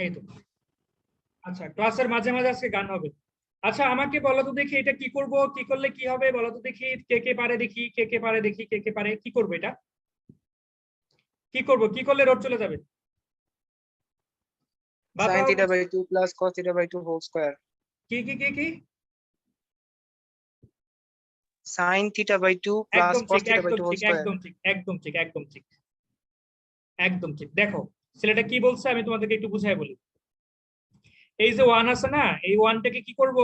এই তো। আচ্ছা, ক্লাসের মাঝে মাঝে আজকে গান হবে। আচ্ছা, আমাকে বলো তো দেখি এটা কি করব, কি করলে কি হবে বলো তো দেখি। কে কে পারে দেখি, কে কে পারে দেখি, কে কে পারে, কি করবো এটা, কি করব, কি করলে রোড চলে যাবে? sin বাতাও। theta by 2 plus cos theta by 2 whole square. কি কি কি কি? Sin theta by 2 plus একদম cos ঠিক, theta by একদম 2 whole ঠিক, square. একদম ঠিক, একদম ঠিক, একদম ঠিক, একদম ঠিক। দেখো ছেলেটা কি বলছে, আমি তোমাদেরকে একটু বুঝাই বলি। এই যে ওয়ান আছে না, এই ওয়ানটাকে কি করব?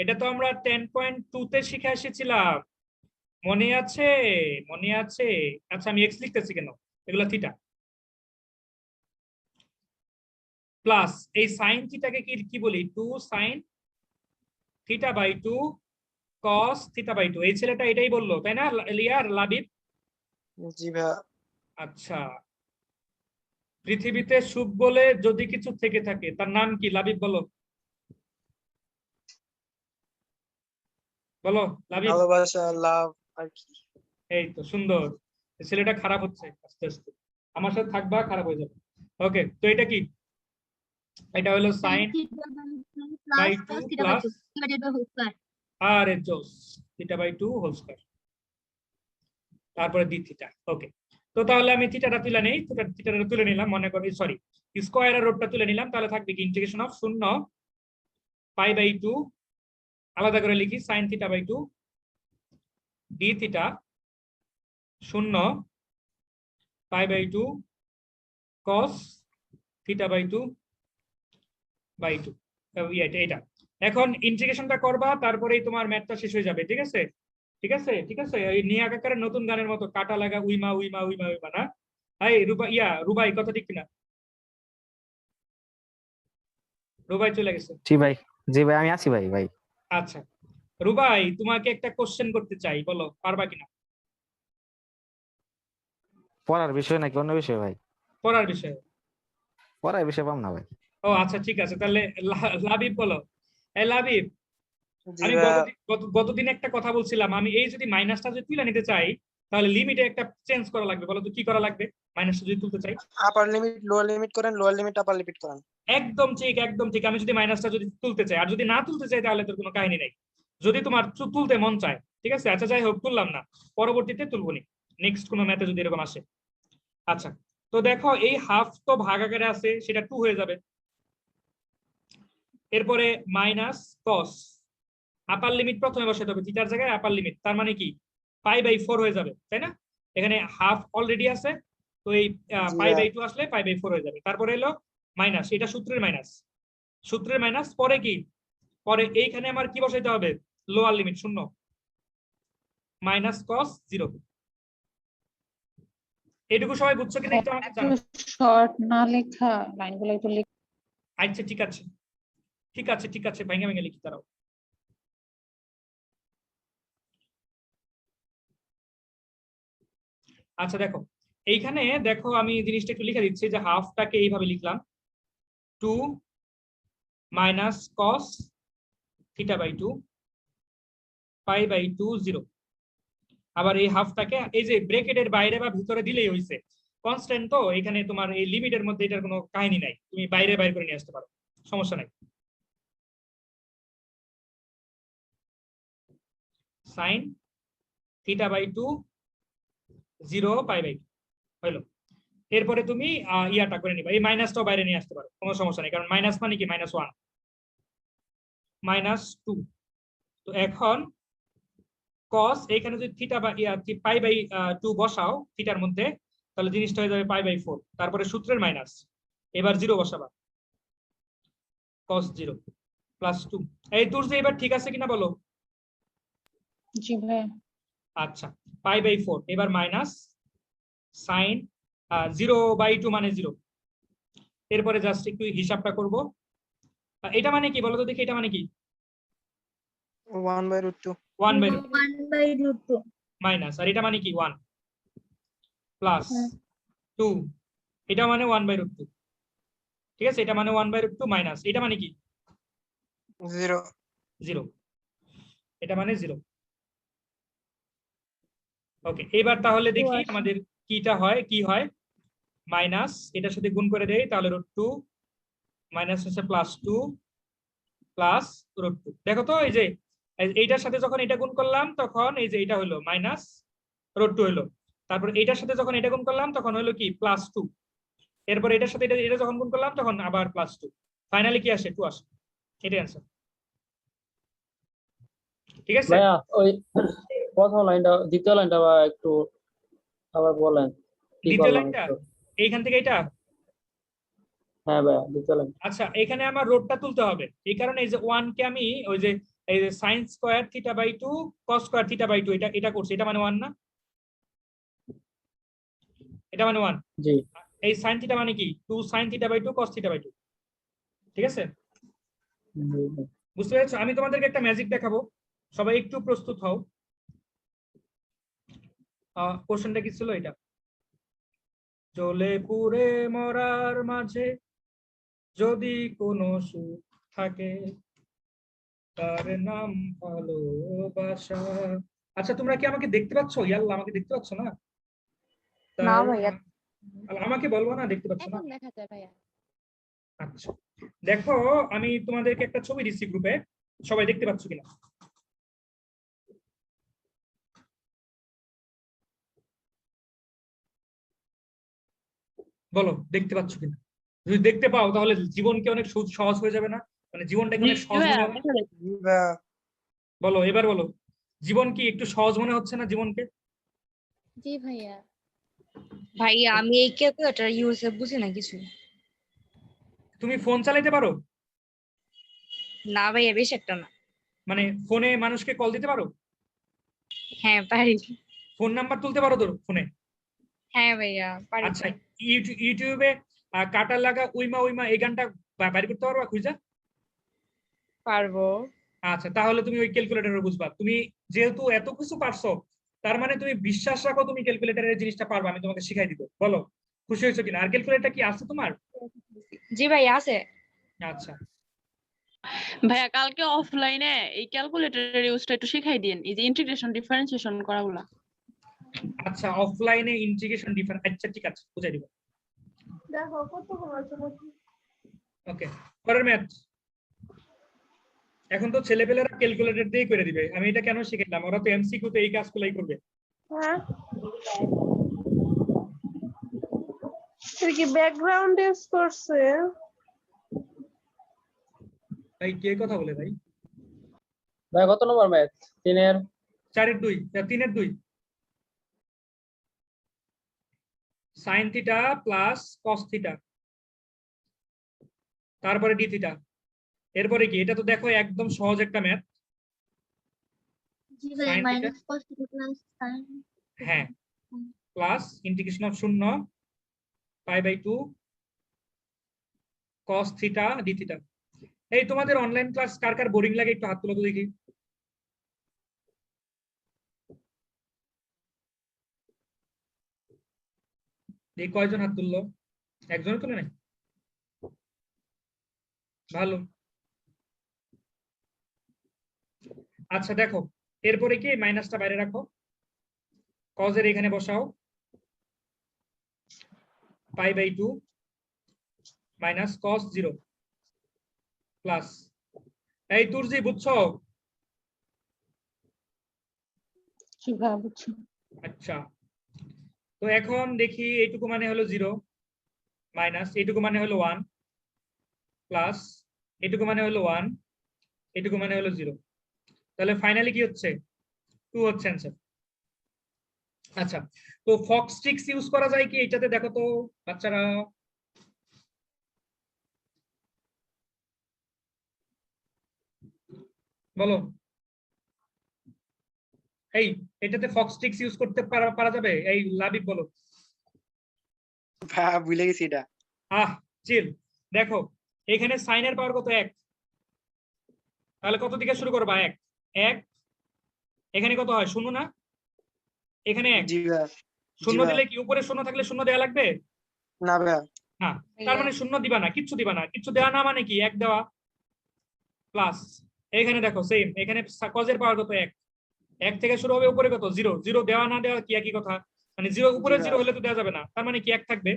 এটা তো আমরা 10.2 তে শিখে এসেছিলাম, মনে আছে? মনে আছে? আচ্ছা, আমি এক্স লিখতেছি কেন, এগুলো থিটা। প্লাস এই সাইন থিটাকে কি কি বলি, 2 sine theta by 2 cos theta by 2। এই ছেলেটা এটাই বললো তাই না, লিয়ার লাবিব? জি ভাইয়া। আচ্ছা, পৃথিবীতে সুখ বলে যদি কিছু থেকে থাকে তার নাম কি, লাবিব বলো, বলো লাবিব। ভালোবাসা, লাভ আর কি। এই তো সুন্দর। ছেলেটা খারাপ হচ্ছে আস্তে আস্তে, আমার সাথে থাকবা খারাপ হয়ে যাবে। ওকে, তো এটা কি? এটা হলো sin সাইন theta by 2 বাই plus 2 cos theta by plus 2 divided by whole square. আরে জোস, থিটা বাই 2 হোল স্কয়ার, তারপরে ডি থিটা। ওকে, তো তাহলে আমি থিটাটা তুলে নেই, থিটাটা তুলে নিলাম, মনে করি সরি স্কয়ার আর রুটটা তুলে নিলাম, তাহলে থাকবে কি ইন্টিগ্রেশন অফ 0 পাই বাই 2, আলাদা করে লিখি sine theta by 2 d theta 0 pi by 2 cos theta by 2 by 2। এটা এখন ইন্টিগ্রেশনটা করবা, তারপরেই তোমার ম্যাথটা শেষ হয়ে যাবে। ঠিক আছে, ঠিক আছে, ঠিক আছে। এই নিয়া কাকারের নতুন গানের মতো কাটা লাগা উইমা উইমা উইমা উইমা না। এই রুবা রুবাই কথা ঠিক কিনা? রুবাই চলে গেছে। জি ভাই, জি ভাই, আমি আছি ভাই। ভাই আচ্ছা, রুবাই তোমাকে একটা কোশ্চেন করতে চাই, বলো পারবা কিনা? পড়ার বিষয় নাকি অন্য বিষয় ভাই? পড়ার বিষয়ে। পড়ার বিষয় পাম না ভাই। ও আচ্ছা, ঠিক আছে, তাহলে লাবিব বলো। এই লাবিব, জি আমি ভাইয়া। গতদিন একটা কথা বলছিলাম, আমি এই যদি মাইনাসটা যদি তুলে নিতে চাই, তাহলে লিমিটে একটা চেঞ্জ করা লাগবে, বলো তো কি করা লাগবে মাইনাসটা যদি তুলতে চাই? আপার লিমিট লোয়ার লিমিট করেন, লোয়ার লিমিট আপার লিমিট করেন। একদম ঠিক, একদম ঠিক। আমি যদি মাইনাসটা যদি তুলতে চাই, আর যদি না তুলতে চাই তাহলে তোর কোনো কাহিনী নেই। যদি তোমার তুলতে মন চায়, ঠিক আছে, আচ্ছা যাই হোক, তুললাম না, পরবর্তীতে তুলবো নি, নেক্সট কোনো ম্যাথে যদি এরকম আসে। আচ্ছা, তো দেখো এই হাফ তো ভাগ আকারে আছে, সেটা 2 হয়ে যাবে। এরপরে মাইনাস কস, আপার লিমিট প্রথমে বসাতে হবে থিটার জায়গায় আপার লিমিট, তার মানে কি পাই বাই 4 হয়ে যাবে, তাই না? এখানে হাফ অলরেডি আছে, তো এই জি পাই ভাইয়া। বাই 2 আসলে পাই বাই 4 হয়ে যাবে। তারপরে এলো মাইনাস, এটা সূত্রের মাইনাস, সূত্রের মাইনাস, পরে কি, পরে এইখানে আমার কি বসাইতে হবে, লোয়ার লিমিট 0 মাইনাস কস 0। এটুকু সবাই বুঝছো কিনা একটু আমাকে একটু জানাও। শর্ট না লেখা লাইনগুলো একটু আচ্ছা, ঠিক আছে, ঠিক আছে, ঠিক আছে, ভেঙে ভেঙে লিখি তারাও। আচ্ছা দেখো, এইখানে দেখো আমি জিনিসটা একটু লিখে দিচ্ছি, যে হাফটাকে এইভাবে লিখলাম 2 minus cos theta by 2 pi by 2 0। আবার এই হাফটাকে এই যে ব্রেকেটের বাইরে বা ভিতরে দিলেই হয়েছে, কনস্ট্যান্ট তো এখানে তোমার এই লিমিটের মধ্যে এটার কোনো কাহিনী নাই, তুমি বাইরে বাইরে করে নিয়ে আসতে পারো, সমস্যা নাই। Sine theta by 2 0 pi by 2 হইলো। এরপরে তুমি ইয়াটা করে নিবা, এই মাইনাসটাও বাইরে নিয়ে আসতে পারো, কোনো সমস্যা নেই, কারণ মাইনাস মানে কি -1 -2। তো এখন কস এখানে যদি থিটা বা পাই বাই 2 বসাও থিটার মধ্যে, তাহলে জিনিসটা হয়ে যাবে পাই বাই 4, তারপরে সূত্রের মাইনাস, এবার 0 বসাবা, cos 0 প্লাস 2। এই তোর যে এবার ঠিক আছে কিনা বলো? জি ভাই। আচ্ছা, পাই বাই 4 এবার মাইনাস সাইন 0/2 মানে 0। এরপরে জাস্ট একটু হিসাবটা করব, এটা মানে কি বলো তো দেখি, এটা মানে কি 1/√2। 1/2 1 by root 2. মাইনাস, আর এটা মানে কি 1 প্লাস 2, এটা মানে 1/√2। ঠিক আছে, এটা মানে 1/√2 মাইনাস, এটা মানে কি 0। 0, এটা মানে 0। ওকে, এবার তাহলে দেখি আমাদের কিটা হয়, কি হয়, মাইনাস এটার সাথে গুণ করে দেই, তাহলে √2 মাইনাস হচ্ছে +2 প্লাস √2। দেখো তো এই যে এইটার সাথে যখন এটা গুণ করলাম তখন এই যে এটা হলো -√2 হলো, তারপর এটার সাথে যখন এটা গুণ করলাম তখন হলো কি +2, এরপর এটার সাথে এটা যখন গুণ করলাম তখন আবার +2, ফাইনালি কি আসে 2 আসে। এটাই অ্যান্সার। ঠিক আছে, ভাইয়া ওই প্রথম লাইনটা দ্বিতীয় লাইনটা বা একটু আবার বলেন কি দ্বিতীয় করলাম লাইনটা একটু। এইখান থেকে এটা। হ্যাঁ ভাইয়া দ্বিতীয় লাইন। আচ্ছা, এখানে আমার রোডটা তুলতে হবে, এই কারণে এই যে 1 কে আমি ওই যে এই যে sin স্কয়ার θ/2 cos স্কয়ার θ/2 এটা করছি, এটা মানে 1 না, এটা মানে 1। জি এই sin θ মানে কি 2 sin θ/2 cos θ/2। ঠিক আছে, জি, জি। বুঝতে পেরেছো? আমি তোমাদেরকে একটা ম্যাজিক দেখাবো, সবাই একটু প্রস্তুত হও। কোশ্চেনটা কি ছিল এটা? জ্বলে পুড়ে মরার মাঝে যদি কোনো সুখ থাকে তার নাম ভালোবাসা। আচ্ছা, তোমরা কি আমাকে দেখতে পাচ্ছ? ইয়াল্লা, আমাকে দেখতে পাচ্ছ না? না ভাইয়া। আমাকে বলবো না দেখতে পাচ্ছ না? এখন দেখা যায় ভাইয়া। আচ্ছা, দেখো আমি তোমাদেরকে একটা ছবি দিচ্ছি গ্রুপে, সবাই দেখতে পাচ্ছ কিনা বলো, দেখতে পাচ্ছ কিনা? যদি দেখতে পাও তাহলে জীবনকে অনেক সহজ হয়ে যাবে না? মানে জীবনটাকে অনেক সহজ মনে হবে। জি ভাইয়া। বলো, এবার বলো, জীবন কি একটু সহজ মনে হচ্ছে না জীবনকে? জি ভাইয়া। ভাইয়া আমি এই ক্যালকুলেটর ইউজে বুঝি না কিছু। তুমি ফোন চালাইতে পারো? না ভাইয়া বেশ একটা না। মানে ফোনে মানুষকে কল দিতে পারো? হ্যাঁ পারি। ফোন নাম্বার তুলতে পারো তোর ফোনে? হ্যাঁ ভাইয়া পারি। আচ্ছা, ইউটিউবে কাটা লাগা উইমা উইমা এই গানটা বাইর করতে পারবা খুঁজা? পারবো। আচ্ছা, তাহলে তুমি ওই ক্যালকুলেটরে বুঝবা। তুমি যেহেতু এত কিছু পারছো, তার মানে তুমি বিশ্বাস রাখো তুমি ক্যালকুলেটরের জিনিসটা পারবা, আমি তোমাকে শিখাই দিব। বলো, খুশি হয়েছো কিনা? আর ক্যালকুলেটর কি আছে তোমার? জি ভাইয়া আছে। আচ্ছা, ভাইয়া কালকে অফলাইনে এই ক্যালকুলেটরের ইউজটা একটু শিখাই দিন, এই যে ইন্টিগ্রেশন ডিফারেন্সিয়েশন করাগুলা। আচ্ছা, অফলাইনে ইন্টিগ্রেশন ডিফারেন্স, আচ্ছা ঠিক আছে, বুঝাই দিব। দেখো কতগুলো আছে নাকি। ওকে, পরের ম্যাথ। এখন তো ছেলেপেলেরা ক্যালকুলেটর দিয়ে করে দিবে, আমি এটা কেন শিখাইলাম? ওরা তো এমসিকিউ তে এই কাজগুলাই করবে। হ্যাঁ, এটা কি ব্যাকগ্রাউন্ড ইউজ করছে? ভাই কে কথা বলে ভাই? ভাইয়া কত নম্বর ম্যাথ? 3-এর 4-এর 2, 3-এর 2। sin θ প্লাস cos θ, তারপরে d θ, এরপরে কি? এটা তো দেখো একদম সহজ একটা ম্যাথ। জি ভাই, sin θ, minus cos θ plus sin। হ্যাঁ, plus integration of 0 π/2 cos θ d θ। এই তোমাদের অনলাইন ক্লাস কার কার বোরিং লাগে একটু হাত তুলো তো দেখি। এই কয়জন হাত তুললো? একজনও তুলে নাই? ভালো। আচ্ছা দেখো, এরপরে কি মাইনাসটা বাইরে রাখো, cos এর এখানে বসাও π/2 মাইনাস cos 0 প্লাস, এই তুর্জি বুঝছো? জি ভাইয়া বুঝছি। আচ্ছা, তো এখন দেখি এইটুকু মানে হলো 0 মাইনাস এইটুকু মানে হলো 1 প্লাস এইটুকু মানে হলো 1, এইটুকু মানে হলো 0, তাহলে ফাইনালি কি হচ্ছে? 2 হচ্ছে অ্যান্সার। আচ্ছা, তো ফক্স ট্রিক্স ইউজ করা যায় কি এটাতে? দেখো তো বাচ্চারা, বলো। এই এটাতে ফক্স ট্রিক্স ইউজ করতে পারা যাবে? এই লাবিব বলো। ভাইয়া ভুলে গেছি এটা। চিল। দেখো এখানে সাইনের পাওয়ার কত? 1, তাহলে কত দিকে শুরু করবা? 1 1, এখানে কত হয়? 0 না? এখানে 1, জি ভাইয়া। 0 দিলে কি উপরে 0 থাকলে 0 দেওয়া লাগবে? না ভাইয়া। হ্যাঁ, তার মানে 0 দিবা না, কিচ্ছু দিবা না, কিচ্ছু দেওয়া না মানে কি 1 দেওয়া প্লাস এখানে দেখো সেম, এখানে কজের পাওয়ার কত? 1 1 থেকে শুরু হবে, উপরে কত? 0 0 দেওয়া না দেওয়া কি একই কথা? মানে 0 উপরে 0 হলে তো দেওয়া যাবে না, তার মানে কি 1 থাকবে,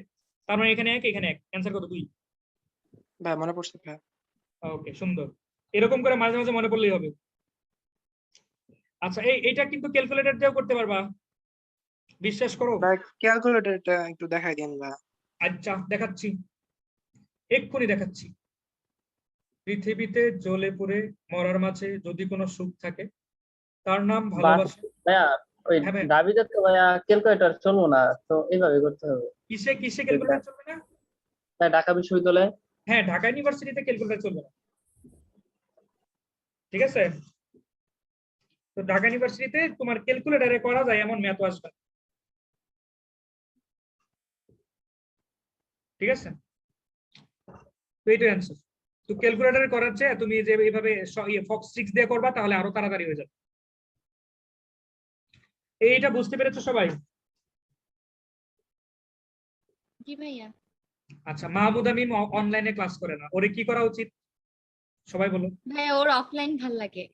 তার মানে এখানে 1 এখানে 1, অ্যান্সার কত? 2। ভাইয়া মনে পড়ছে ভাইয়া। ওকে, সুন্দর। এরকম করে মাঝে মাঝে মনে পড়লেই হবে। আচ্ছা, এইটা কিন্তু ক্যালকুলেটর দিয়েও করতে পারবা, বিশ্বাস করো। ভাই ক্যালকুলেটরটা একটু দেখাই দেন ভাইয়া। আচ্ছা, দেখাচ্ছি, এক্ষুনি দেখাচ্ছি। পৃথিবীতে জ্বলে পুড়ে মরার মাঝে যদি কোনো সুখ থাকে তার নাম ভালোবাসা। ভাইয়া ওই হ্যাঁ ভাই, দাবিতে তো ভাইয়া ক্যালকুলেটর চলবো না, তো এইভাবে করতে হবে। কিসে কিসে ক্যালকুলেটর চলবে না? তাই ঢাকা বিশ্ববিদ্যালয়ে হ্যাঁ, ঢাকা ইউনিভার্সিটিতে ক্যালকুলেটর চলবে না, ঠিক আছে? তো ঢাকা ইউনিভার্সিটিতে তোমার ক্যালকুলেটরে করা যায় এমন ম্যাথ আসবে না, ঠিক আছে? তো এইটাই অ্যান্সার। তো ক্যালকুলেটরে করার চেয়ে তুমি যে এইভাবে ফক্স 6 দিয়ে করবা তাহলে আরো তাড়াতাড়ি হয়ে যাবে। এইটা বুঝতে পেরেছো সবাই? জি ভাইয়া। আচ্ছা, মাহমুদ আমিম অনলাইনে ক্লাস করে না, ওরে কি করা উচিত সবাই বলো? ভাইয়া ওর অফলাইন ভাল লাগে।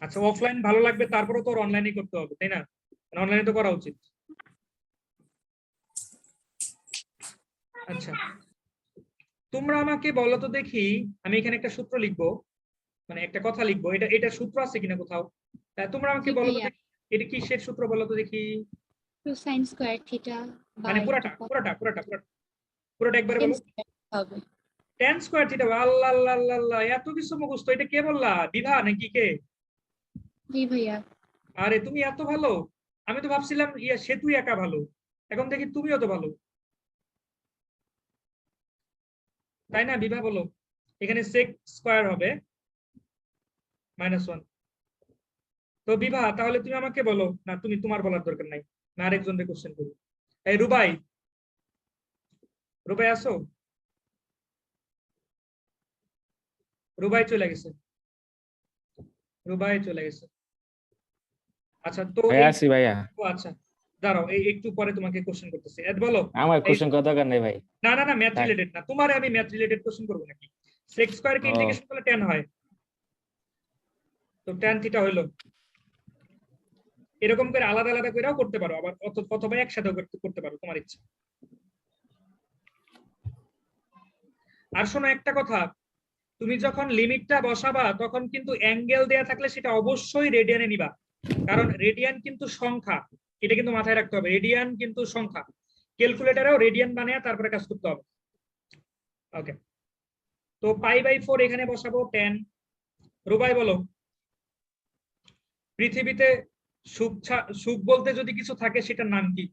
আচ্ছা, অফলাইন ভালো লাগবে, তারপরে তো অনলাইনে করতে হবে, তাই না? অনলাইনে তো করা উচিত। আচ্ছা, তোমরা আমাকে বলো তো দেখি, আমি এখানে একটা সূত্র লিখবো, মানে একটা কথা লিখবো, এটা সূত্র আছে কিনা কোথাও? তোমরা আমাকে জি বলো তো ভাইয়া। দেখি, এটা কিসের সূত্র বলো তো দেখি? 2 sin square থিটা মানে পুরাটা পুরাটা পুরাটা পুরাটা পুরোটা একবারে বলো। হবে। tan square theta. আল্লাহ আল্লাহ আল্লাহ আল্লাহ, এত কিছু মুখস্থ, এটা কে বললা? বিভা নাকি কে? জি ভাইয়া। আরে তুমি এত ভালো, আমি তো ভাবছিলাম সে তুই একা ভালো, এখন দেখি তুমিও তো ভালো, তাই না বিভা? বলো, এখানে sec স্কয়ার হবে -1। তো বিভা, তাহলে তুমি আমাকে বলো না, তুমি তোমার বলার দরকার নাই, না আরেকজনকে কোশ্চেন করবো। এই রুবাই, রুবাই আসো, রুবাই চলে গেছে, রুবাই চলে গেছে। আচ্ছা, তো ভাইয়া আছি ভাইয়া। আচ্ছা, দাঁড়াও, একটু পরে তোমাকে কোশ্চেন করতেছি, বলো। আমার কোশ্চেন করার দরকার নেই ভাই। না না না, ম্যাথ থাক। রিলেটেড না, তোমারে আমি ম্যাথ রিলেটেড কোশ্চেন করবো নাকি? sec স্কয়ার কে ও। ইন্টিগ্রেশন করলে tan হয়, তো tan থিটা হইলো। এরকম করে আলাদা আলাদা করেও করতে পারো, আবার অথবা একসাথেও করতে পারো, তোমার ইচ্ছা। আর শোনো একটা কথা, তুমি যখন লিমিটটা বসাবা তখন কিন্তু অ্যাঙ্গেল দেয়া থাকলে সেটা অবশ্যই রেডিয়ানে নিবা, কারণ রেডিয়ান কিন্তু সংখ্যা, এটা কিন্তু মাথায় রাখতে হবে, রেডিয়ান কিন্তু সংখ্যা। ক্যালকুলেটরেও রেডিয়ান বানায় তারপরে কাজ করতে হবে। ওকে, তো π/4 এখানে বসাবো 10। রুবাই বলো, পৃথিবীতে সুখ বলতে যদি কিছু থাকে সেটার নাম কি?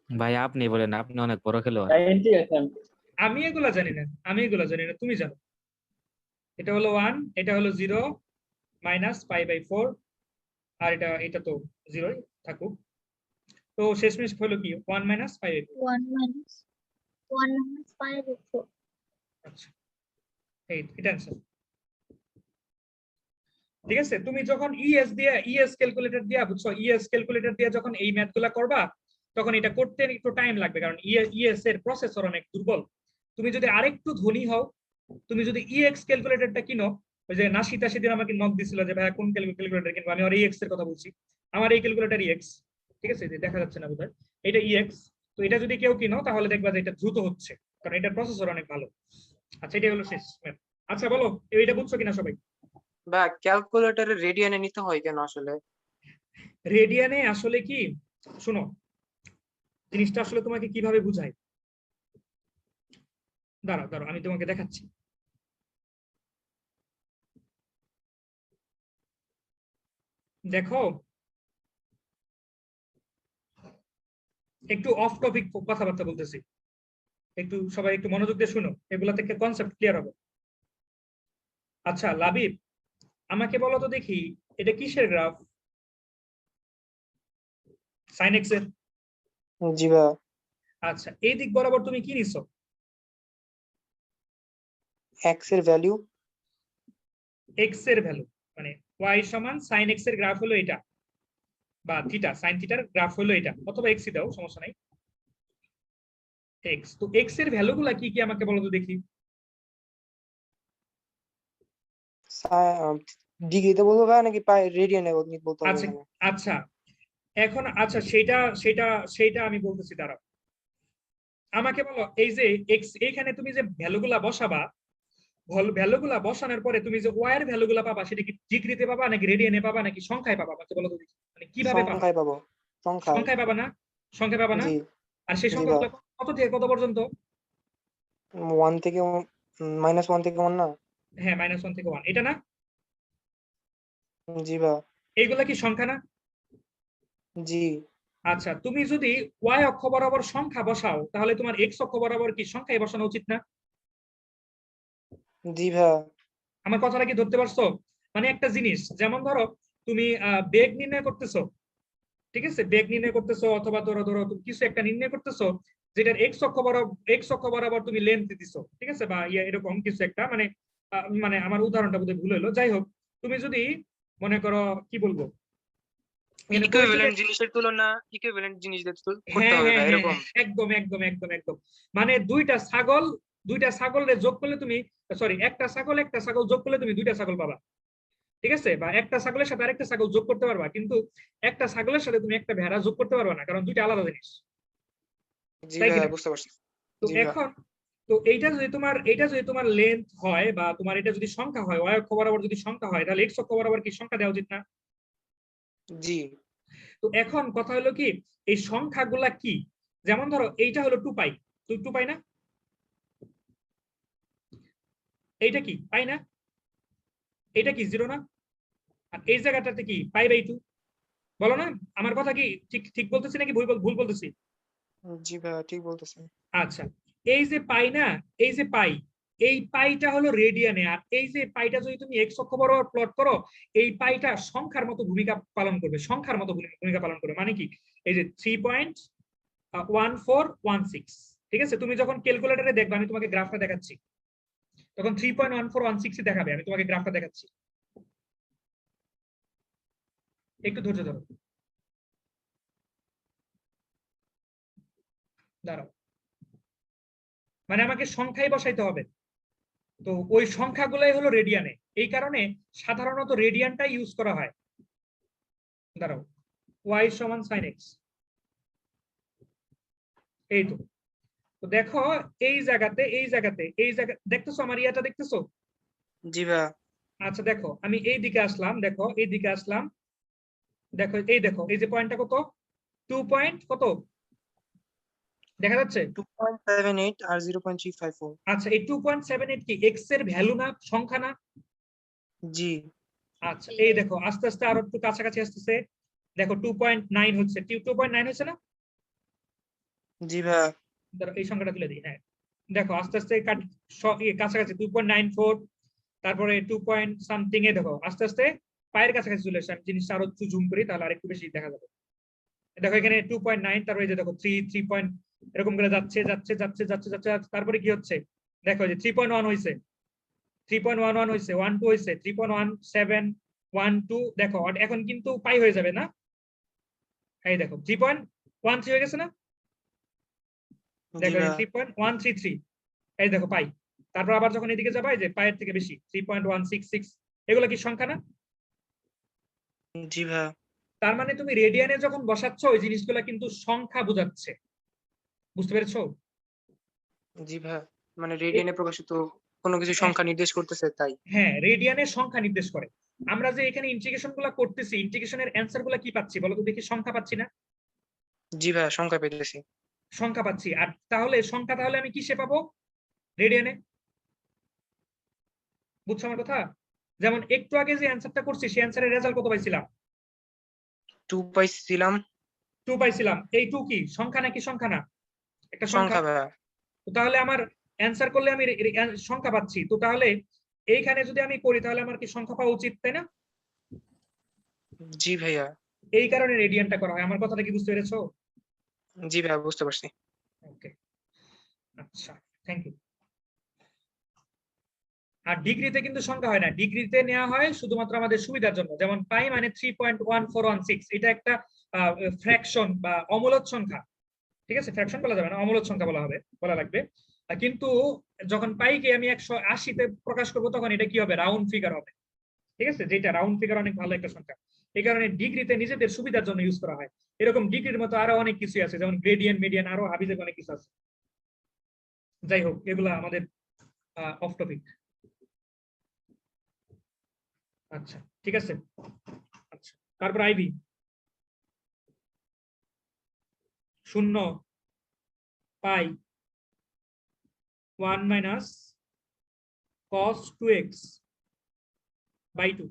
ভাই আপনি বলেন, আপনি অনেক বড় খেলোয়াড়। ইন্টিগ্রেশন। আমি এগুলা জানি না, তুমি জানো। এটা হলো 1, এটা হলো 0 মাইনাস π/4, আর এটা তো 0ই থাকুক। তো শেষমেশ হলো কি 1 মাইনাস π/4। 1 minus 5/4. আচ্ছা, এটা অ্যান্সার। ঠিক আছে, তুমি যখন ইএস ক্যালকুলেটর দিয়া, বুঝছো, ইএস ক্যালকুলেটর দিয়া যখন এই ম্যাথগুলা করবা তখন এটা করতে একটু টাইম লাগবে, কারণ ইএস এর প্রসেসর অনেক দুর্বল। তুমি যদি আরেকটু ধনী হও, তুমি যদি ইএক্স ক্যালকুলেটরটা কিনো, ওই যে নাসিতা সেদিন আমাকে নক দিছিল যে ভাই কোন ক্যালকুলেটর কিনবো, আমি আর ইএক্স এর কথা বলছি, আমার এই ক্যালকুলেটর ইএক্স, ঠিক আছে, যে দেখা যাচ্ছে না বোধহয়, এটা ইএক্স। তো এটা যদি কেউ কিনো তাহলে দেখবা যে এটা দ্রুত হচ্ছে, কারণ এটার প্রসেসর অনেক ভালো। আচ্ছা, এটা হলো শেষ ম্যাথ। আচ্ছা বলো, এটা বুঝছো কিনা সবাই? বা ক্যালকুলেটরে রেডিয়ানে নিতে হয় কেন আসলে? রেডিয়ানে আসলে কি, শোনো, জিনিসটা আসলে তোমাকে কিভাবে বুঝাই, দাঁড়াও দাঁড়াও আমি তোমাকে দেখাচ্ছি। দেখো, একটু অফ টপিক কথাবার্তা বলতেছি, একটু সবাই একটু মনোযোগ দিয়ে শুনো, এগুলা থেকে কনসেপ্ট ক্লিয়ার হবে। আচ্ছা লাবিব, আমাকে বলো তো দেখি, এটা কিসের গ্রাফ? সাইন এক্স এর। জি ভাইয়া। আচ্ছা, এই দিক বরাবর তুমি কি নিছো? এক্স এর ভ্যালু। এক্স এর ভ্যালু, মানে y সমান সাইন এক্স এর গ্রাফ হলো এটা, বা থিটা সাইন থিটার গ্রাফ হলো এটা, অথবা এক্সই দাও, সমস্যা নাই। এক্স, তো এক্স এর ভ্যালু গুলা কি কি আমাকে বলো তো দেখি। ডিগ্রিতে বলবো ভাইয়া নাকি রেডিয়ানে বলতে হবে? আচ্ছা আচ্ছা, এখন আচ্ছা সেটা সেটা সেটা আমি বলতেছি, দাঁড়াও। আমাকে বলো এই যে এক্স এইখানে তুমি যে ভ্যালুগুলা বসাবা, ভ্যালুগুলা বসানোর পরে তুমি যে ওয়াই এর ভ্যালুগুলা পাবা সেটা কি ডিগ্রিতে পাবা নাকি রেডিয়ানে পাবা নাকি সংখ্যায় পাবা? আমাকে বলো তো দেখি। মানে কিভাবে পাবা? সংখ্যায় পাবো, সংখ্যায়। সংখ্যায় পাবা না? সংখ্যায় পাবা না? জি আর সেই জি সংখ্যাগুলো কত থেকে কত পর্যন্ত? 1 থেকে -1 থেকে 1 না? হ্যাঁ, -1 থেকে 1, এটা না? জি ভাইয়া। এইগুলা কি সংখ্যা না? জি আচ্ছা, তুমি যদি ওয়াই অক্ষ বরাবর সংখ্যা বসাও তাহলে তোমার এক্স অক্ষ বরাবর কি সংখ্যায় বসানো উচিত না? জি ভাইয়া। আমার কথাটা কি ধরতে পারছো? মানে একটা জিনিস, যেমন ধরো তুমি বেগ নির্ণয় করতেছো, ঠিক আছে, বেগ নির্ণয় করতেছো অথবা ধরো ধরো তুমি কিছু একটা নির্ণয় করতেছো যেটার এক্স অক্ষ বরাবর তুমি লেন্থ দিছো, ঠিক আছে, বা এরকম কিছু একটা, মানে মানে আমার উদাহরণটা বোধহয় ভুল হলো, যাই হোক, তুমি যদি মনে করো কি বলবো, এখানে ইকুইভ্যালেন্ট জিনিসের তুলনা ইকুইভ্যালেন্ট জিনিস দিয়ে করতে হ্যাঁ হবে হ্যাঁ ভাই, হ্যাঁ এরকম। হ্যাঁ, একদম একদম একদম একদম। মানে দুইটা ছাগলের যোগ করলে তুমি, সরি, একটা ছাগল যোগ করলে তুমি দুইটা ছাগল পাবা, ঠিক আছে, বা একটা ছাগলের সাথে আরেকটা ছাগল যোগ করতে পারবা, কিন্তু একটা ছাগলের সাথে তুমি একটা ভেড়া যোগ করতে পারবা না, কারণ দুইটা আলাদা জিনিস, জি তাই ভাইয়া, কিনা? বুঝতে পারছি। তো জি ভাইয়া। এখন, তো এইটা যদি তোমার লেন্থ হয় বা তোমার এটা যদি সংখ্যা হয়, ওয়াই অক্ষ বরাবর যদি সংখ্যা হয় তাহলে এক্স অক্ষ বরাবর কি সংখ্যা দেওয়া উচিত না? জি তো এখন কথা হলো কি, এই সংখ্যাগুলা কি? যেমন ধরো এইটা হলো 2 পাই, 2 পাই না? এইটা কি পাই না? এটা কি 0 না? আর এই জায়গাটাতে কি পাই/2? বলো না, আমার কথা কি ঠিক ঠিক বলতেছি নাকি ভুল ভুল বলতেছি? জি ভাইয়া, ঠিক বলতেছেন। আচ্ছা, এই যে পাই না, এই যে পাই, এই পাইটা হলো রেডিয়ানে, আর এই যে পাইটা যদি তুমি এক্স অক্ষ বরাবর প্লট করো, এই পাইটা সংখ্যার মতো ভূমিকা পালন করবে, সংখ্যার মতো ভূমিকা পালন করবে। মানে কি, এই যে 3.1416, ঠিক আছে, তুমি যখন ক্যালকুলেটরে দেখবে, আমি তোমাকে গ্রাফটা দেখাচ্ছি, তখন 3.1416 দেখাবে, আমি তোমাকে গ্রাফটা দেখাচ্ছি, একটু ধৈর্য ধরো, দাঁড়াও, মানে আমাকে সংখ্যাই বসাইতে হবে, তো ওই সংখ্যাগুলাই হলো রেডিয়ানে, এই কারণে সাধারণত রেডিয়ানটাই ইউজ করা হয়। দাঁড়াও, y সমান sin x, এই তো। তো দেখো এই জায়গা দেখতেছো, আমার ইয়াটা দেখতেছো? জি ভাইয়া। আচ্ছা দেখো, আমি এই দিকে আসলাম, দেখো এই দিকে আসলাম, দেখো এই যে পয়েন্টটা কত, 2 পয়েন্ট কত দেখা যাচ্ছে? 2.78 আর 0.354। আচ্ছা, এই 2.78 কি এক্স এর ভ্যালু না, সংখ্যা না? জি আচ্ছা, এই দেখো আস্তে আস্তে আরো একটু কাছাকাছি আসতেছে, দেখো 2.9 হচ্ছে, 2.9 হচ্ছে না? জি ভাইয়া। এই সংখ্যাটা তুলে দিই, হ্যাঁ, দেখো আস্তে আস্তে কাছাকাছি 2.94, তারপরে 2 পয়েন্ট সামথিং এ, দেখো আস্তে আস্তে পায়ের কাছাকাছি চলে আসছে। আমি জিনিসটা আরো একটু জুম করি তাহলে আরেকটু বেশি দেখা যাবে। দেখো এখানে 2.9, তারপরে এই যে দেখো 3 পয়েন্ট, এরকম করে যাচ্ছে যাচ্ছে যাচ্ছে যাচ্ছে যাচ্ছে, তারপরে কি হচ্ছে দেখো, যে 3.1 হয়েছে, 3.11 হয়েছে, 12 হয়েছে, 3.1712, দেখো এখন কিন্তু পাই হয়ে যাবে না? এই দেখো 3.13 হয়ে গেছে না? জি দেখো ভাইয়া। 3.133, এই দেখো পাই, তারপর আবার যখন এদিকে যাবা, এই যে পায়ের থেকে বেশি 3.166, এগুলো কি সংখ্যা না? জি ভাইয়া। তার মানে তুমি রেডিয়ানে যখন বসাচ্ছ ওই জিনিসগুলো কিন্তু সংখ্যা বোঝাচ্ছে, বুঝতে পেরেছো? জি ভাইয়া, মানে রেডিয়ানে প্রকাশিত কোনো কিছু সংখ্যা নির্দেশ করতেছে তাই। হ্যাঁ, রেডিয়ানের সংখ্যা নির্দেশ করে। আমরা যে এখানে ইন্টিগ্রেশন গুলা করতেছি, ইন্টিগ্রেশনের অ্যান্সার গুলা কি পাচ্ছি বলো তো দেখি? সংখ্যা পাচ্ছি না? জি ভাইয়া, সংখ্যা পেতেছি। সংখ্যা পাচ্ছি, আর তাহলে সংখ্যা তাহলে আমি কিসে পাবো? রেডিয়ানে, বুঝছো আমার কথা? যেমন একটু আগে যে অ্যান্সারটা করছি সেই অ্যান্সারের রেজাল্ট কত পাইছিলাম? 2 পাইছিলাম। 2 পাইছিলাম। এই 2 কি সংখ্যা নাকি সংখ্যা না? একটা সংখ্যা। সংখ্যা ভাইয়া। তো তাহলে আমার অ্যান্সার করলে আমি সংখ্যা পাচ্ছি, তো তাহলে এইখানে যদি আমি করি তাহলে আমার কি সংখ্যা পাওয়া উচিত, তাই না? জি ভাইয়া। এই কারণে রেডিয়ানটা করা হয়। আমার কথাটা কি বুঝতে পেরেছো? জি ভাইয়া, বুঝতে পারছি। ওকে, আচ্ছা, থ্যাংক ইউ। আর ডিগ্রিতে কিন্তু সংখ্যা হয় না, ডিগ্রিতে নেওয়া হয় শুধুমাত্র আমাদের সুবিধার জন্য। যেমন পাই মানে 3.1416, এটা একটা ফ্র্যাকশন বা অমূলদ সংখ্যা, ঠিক আছে, ফ্র্যাকশন বলা যাবে না, অমূলদ সংখ্যা বলা লাগবে। কিন্তু যখন পাইকে আমি 180-তে প্রকাশ করবো তখন এটা কি হবে? রাউন্ড ফিগার হবে, ঠিক আছে, যেটা রাউন্ড ফিগার অনেক ভালো একটা সংখ্যা। এই কারণে ডিগ্রিতে নিজেদের সুবিধার জন্য ইউজ করা হয়। এরকম ডিগ্রির মতো আরো অনেক কিছু আছে, যেমন গ্রেডিয়েন্ট, মিডিয়ান, আরো হাবিজাবি অনেক কিছু আছে। যাই হোক এগুলা আমাদের অফ টপিক। আচ্ছা ঠিক আছে। আচ্ছা তারপর আইভি 0 পাই 1 মাইনাস cos 2x বাই 2।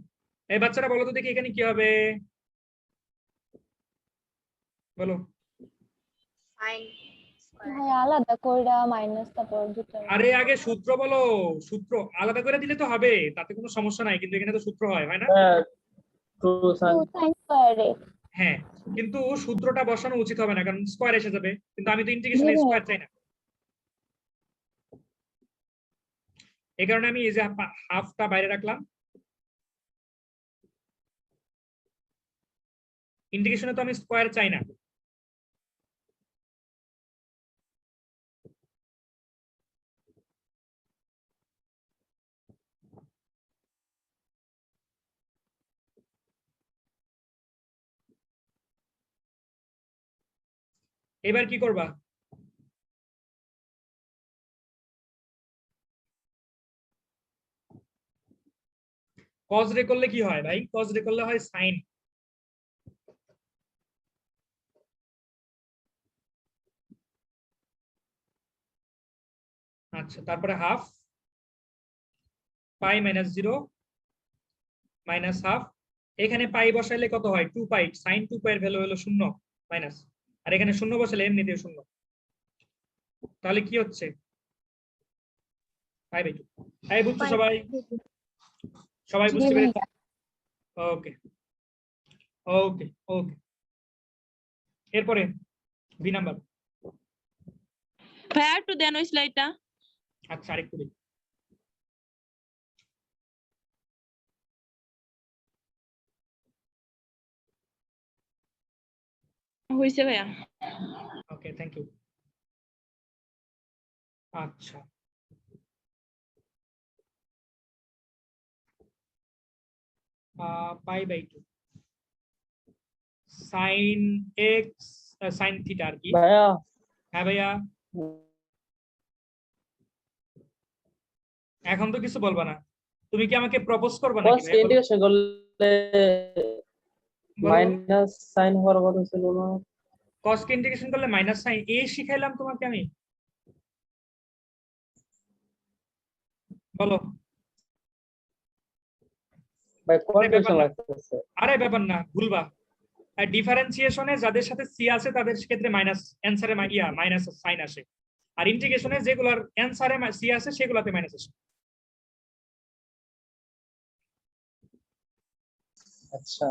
এই বাচ্চারা বলো তো দেখি এখানে কি হবে, বলো। ভাইয়া আলাদা কইরা মাইনাস তারপর দুটো আরে আগে সূত্র বলো, সূত্র আলাদা করে দিলে তো হবে, তাতে কোনো সমস্যা নাই, কিন্তু এখানে তো সূত্র হয় না। হ্যাঁ 2 sin 2 sin square x। হ্যাঁ কিন্তু সূত্রটা বসানো উচিত হবে না, কারণ স্কয়ার এসে যাবে, কিন্তু আমি তো ইন্টিগ্রেশন জি। স্কয়ার চাই না। এই কারণে আমি এই যে হাফটা বাইরে রাখলাম। ইন্টিগ্রেশনে তো আমি স্কয়ার চাই না। এবার কি করবা, কজ রে করলে কি হয় ভাই, কজ রে করলে হয় সাইন। আচ্ছা তারপরে হাফ পাই মাইনাস 0 মাইনাস হাফ, এখানে পাই বসাইলে কত হয় 2 পাই, সাইন 2 পাই এর ভ্যালু হলো 0 মাইনাস, আর এখানে 0 বসালে এমনিতেও 0, তাহলে কি হচ্ছে পাই বাই 2। এই বুঝছো সবাই, সবাই জি বুঝতে পেরেছো? ভাইয়া। ওকে ওকে ওকে। এরপরে বি নাম্বার। ভাইয়া একটু দেন ওই স্লাইডটা। আচ্ছা আরেকটু দেখি। হইছে ভাইয়া। Okay thank you. আচ্ছা pi by 2 sine x sine theta আর কি। ভাইয়া হ্যাঁ ভাইয়া, এখন তো কিছু বলবা না, তুমি কি আমাকে প্রপোজ করবে নাকি cos ভাই? বলো। ইন্টিগ্রেশন করলে বলো। মাইনাস sin হওয়ার কথা ছিল না? cos কে ইন্টিগ্রেশন করলে মাইনাস সাইন, এই শিখাইলাম তোমাকে আমি, বলো। ভাই আরে ব্যাপার কনফিউশন না, লাগতেছে। আরে ব্যাপার না, ভুলবা। আর ডিফারেন্সিয়েশনে যাদের সাথে সি আছে তাদের ক্ষেত্রে মাইনাস অ্যানসারে মাইনাস সাইন আসে, আর ইন্টিগ্রেশনে যেগুলোর অ্যানসারে সি আছে সেগুলোতে মাইনাস আসে। আচ্ছা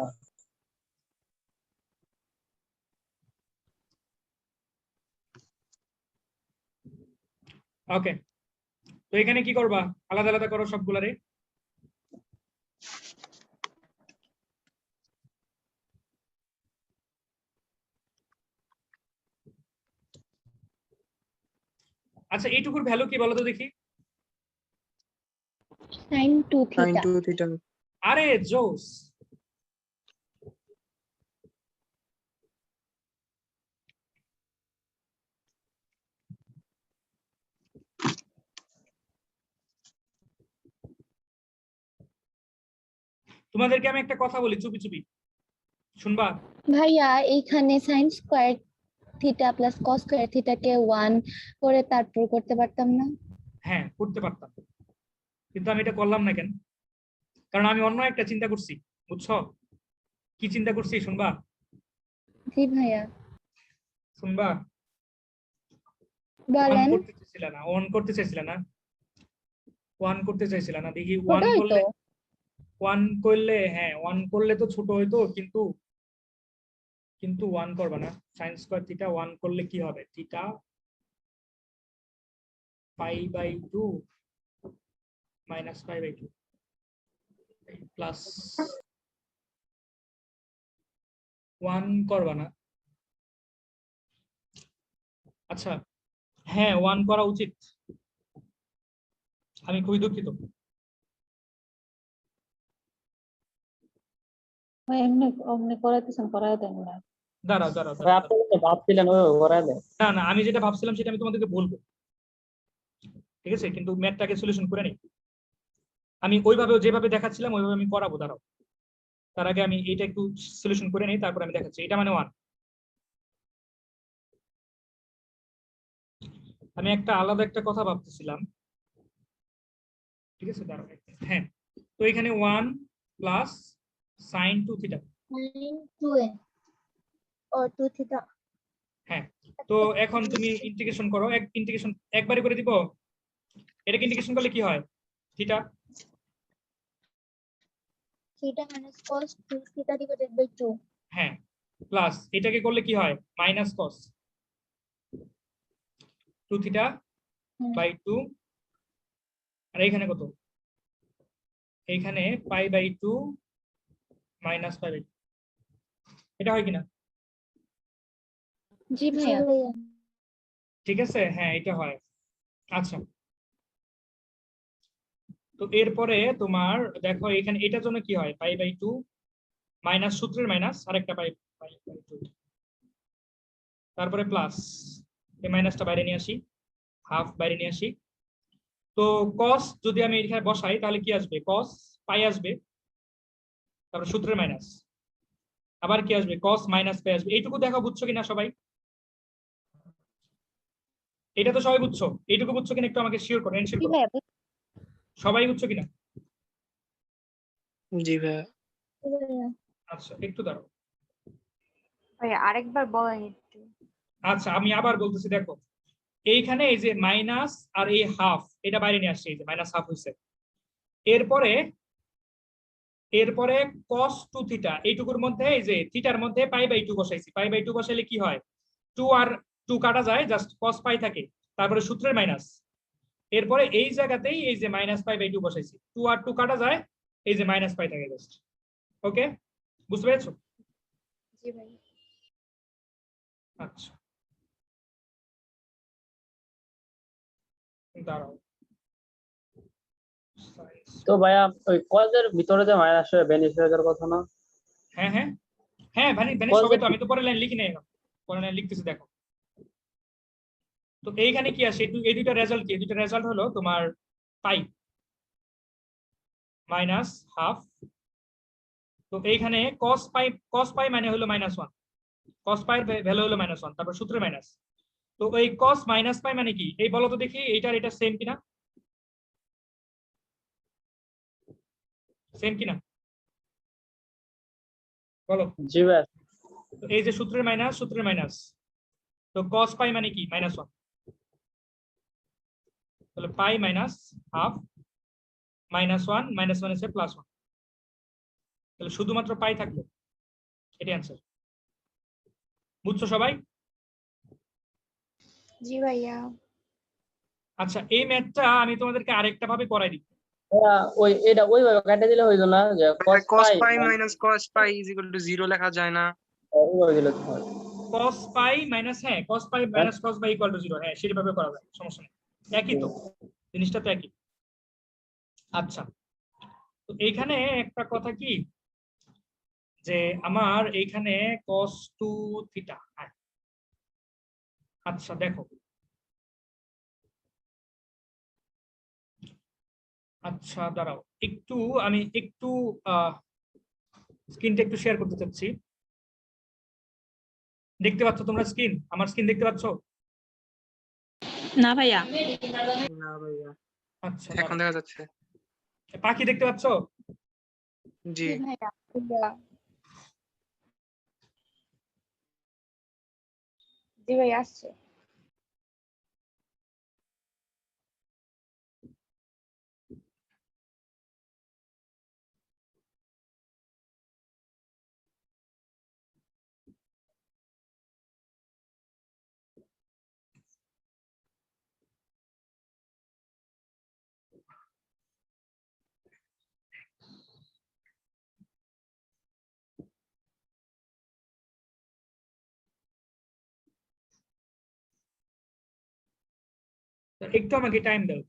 ওকে, তো এখানে কি করবা, আলাদা আলাদা করো সবগুলারে। আচ্ছা এইটুকুর ভ্যালু কি বলো তো দেখি। sin 2 sin theta 2 theta। আরে জোস, তোমাদেরকে আমি একটা কথা বলি চুপি চুপি, শুনবা? ভাইয়া এইখানে sin square theta plus cos square থিটাকে 1 করে তারপর করতে পারতাম না? হ্যাঁ করতে পারতাম, কিন্তু আমি এটা করলাম না কেন, কারণ আমি অন্য একটা চিন্তা করছি, বুঝছো? কি চিন্তা করছি শুনবা? জি ভাইয়া শুনবা? বলেন। করতে চাইছিল না, অন করতে চাইছিল না, ওয়ান করতে চাইছিল না, দেখি ছোট ওয়ান হইতো। করলে, ওয়ান করলে, হ্যাঁ ওয়ান করলে তো ছোট হইতো, কিন্তু কিন্তু ওয়ান করবে না, সাইন স্কয়ার থিটা ওয়ান করলে কি হবে, theta pi by 2 minus pi by 2 plus one করবা না। আচ্ছা হ্যাঁ ওয়ান করা উচিত, আমি খুবই দুঃখিত। এমনি অমনি করাইতেছেন করাই দেন না। দাঁড়াও দাঁড়াও ভাই দাঁড়াও, আপনি যেটা ভাবছিলেন ওই করাই দেয়। না না আমি যেটা ভাবছিলাম সেটা আমি তোমাদেরকে বলবো, ঠিক আছে, কিন্তু ম্যাথটাকে সলিউশন করে নেই। আমি ওইভাবে যেভাবে দেখাচ্ছিলাম ওইভাবে আমি করাবো, দাঁড়াও। তার আগে আমি এটা একটু সলিউশন করে নেই, তারপর আমি দেখাচ্ছি। এটা মানে 1। আমি একটা আলাদা একটা কথা ভাবতেছিলাম, ঠিক আছে, দাঁড়াও। হ্যাঁ, তো এখানে 1 plus sign 2 theta. sin 2a or 2 theta. হ্যাঁ, তো এখন তুমি ইন্টিগ্রেশন করো, ইন্টিগ্রেশন একবারে করে দিব। এটাকে ইন্টিগ্রেশন করলে কি হয়? Theta. Theta minus cos 2 theta divided by 2. হ্যাঁ, প্লাস এটাকে করলে কি হয়? Minus cos 2 theta by 2। আর এইখানে কত? এইখানে pi by 2 minus pi by 2। এটা হয় কিনা? জি ভাইয়া। ঠিক আছে, হ্যাঁ এটা হয়। আচ্ছা, তো এরপরে তোমার দেখো এখানে এটার জন্য কি হয়? পাই বাই 2 মাইনাস সূত্রের মাইনাস আরেকটা পাই বাই 2, তারপরে প্লাস এই মাইনাসটা বাইরে নিয়ে আসি, হাফ বাইরে নিয়ে আসি। তো কস যদি আমি এখানে বসাই তাহলে কি আসবে? কস পাই আসবে, তারপর সূত্রের মাইনাস, আবার কি আসবে? কস মাইনাস পাই আসবে। এইটুকু দেখো বুঝছো কিনা সবাই? এটা তো সবাই বুঝছো? এইটুকু বুঝছো কিনা একটু আমাকে শিওর করো, এনশিওর জি করো। ভাইয়া, সবাই বুঝছো কিনা? জি ভাইয়া। আচ্ছা, একটু দাঁড়াও। ভাইয়া আরেকবার বলেন একটু। আচ্ছা, আমি আবার বলতেছি, দেখো এইখানে এই যে মাইনাস আর এই হাফ এটা বাইরে নিয়ে আসছে, এই যে মাইনাস হাফ হয়েছে। এরপরে এরপরে cos 2 থিটা, এইটুকুর মধ্যে এই যে থিটার মধ্যে পাই বাই 2 বসাইছি। পাই বাই 2 বসাইলে কি হয়? 2 আর 2 কাটা যায়, জাস্ট cos পাই থাকে, তারপরে সূত্রের মাইনাস। এরপরে এই জায়গাতেই এই যে মাইনাস পাই বাই 2 বসাইছি, 2 আর 2 কাটা যায়, এই যে মাইনাস পাই থাকে জাস্ট। ওকে, বুঝতে পেরেছো? জি ভাই। আচ্ছা, দাঁড়াও। তো ভাইয়া ওই কজের ভিতরে যে মাইনাস বেনিফিটের কথা না? হ্যাঁ হ্যাঁ হ্যাঁ, ভানি সবাই তো, আমি তো পরের লাইন লিখি নাই এখন, পরের লাইন লিখতেছি, দেখো। তো এইখানে কি আসে? এই দুইটা রেজাল্ট কি? এই দুইটা রেজাল্ট হলো তোমার পাই মাইনাস হাফ। তো এইখানে cos পাই মানে হলো -1, cos পাই এর ভ্যালু হলো -1, তারপর সূত্রে মাইনাস। তো এই cos মাইনাস পাই মানে কি? এই বলো তো দেখি, এইটার এটা সেম কিনা? সেম কিনা বলো? জি ভাইয়া। তো এই যে সূত্রের মাইনাস, সূত্রের মাইনাস, তো cos পাই মানে কি? -1, তাহলে পাই মাইনাস হাফ -1 -1 এসে +1, তাহলে শুধুমাত্র পাই থাকলো। এটাই অ্যান্সার। বুঝছো সবাই? জি ভাইয়া। আচ্ছা, এই ম্যাথটা আমি তোমাদেরকে আরেকটা ভাবে করাই দিই। ভাইয়া ওই এটা ওইভাবে কাটা দিলে হইতো না যে cos cos pi pi minus cos pi is equal to 0 লেখা যায় না? ওইভাবে দিলে তো হয়। cos পাই মাইনাস, হ্যাঁ cos পাই মাইনাস cos বাই ইকুয়াল টু 0, হ্যাঁ সেভাবে করা যায়, সমস্যা নেই, একই তো, জিনিসটা তো একই। আচ্ছা, তো এইখানে একটা কথা কি, যে আমার এইখানে cos 2 থিটা, হ্যাঁ আচ্ছা দেখো, আচ্ছা দাঁড়াও একটু, আমি একটু স্ক্রিনটা একটু শেয়ার করতে চাচ্ছি। দেখতে পাচ্ছ তোমরা স্ক্রিন? আমার স্ক্রিন দেখতে পাচ্ছ? না ভাইয়া। না ভাইয়া, আচ্ছা, এখন দাঁড়াও। দেখা যাচ্ছে। পাখি দেখতে পাচ্ছ? জি। জি ভাইয়া। ভাইয়া। জি ভাই আসছে। একটু আমাকে টাইম দাও।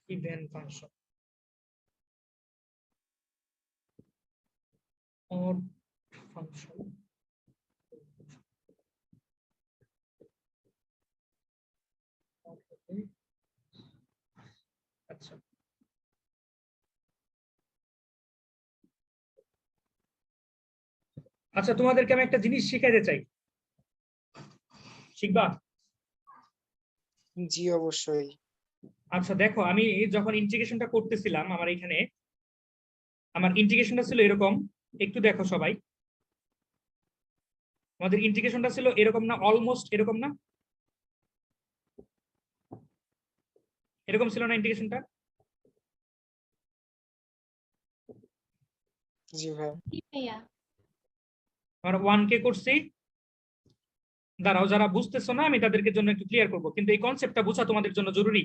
ইভেন ফাংশন, odd ফাংশন, আচ্ছা আচ্ছা তোমাদেরকে আমি একটা জিনিস শিখাইতে চাই, শিখবা? জি অবশ্যই। আচ্ছা দেখো, আমি যখন ইন্টিগ্রেশনটা করতেছিলাম আমার এখানে, আমার ইন্টিগ্রেশনটা ছিল এরকম, একটু দেখো সবাই, আমাদের ইন্টিগ্রেশনটা ছিল এরকম না, অলমোস্ট এরকম না, এরকম ছিল না ইন্টিগ্রেশনটা? জি ভাইয়া। আমরা 1 কে করছি, দাঁড়াও যারা বুঝতেছো না আমি তাদেরকে জন্য একটু ক্লিয়ার করবো, কিন্তু এই কনসেপ্টটা বোঝা তোমাদের জন্য জরুরি।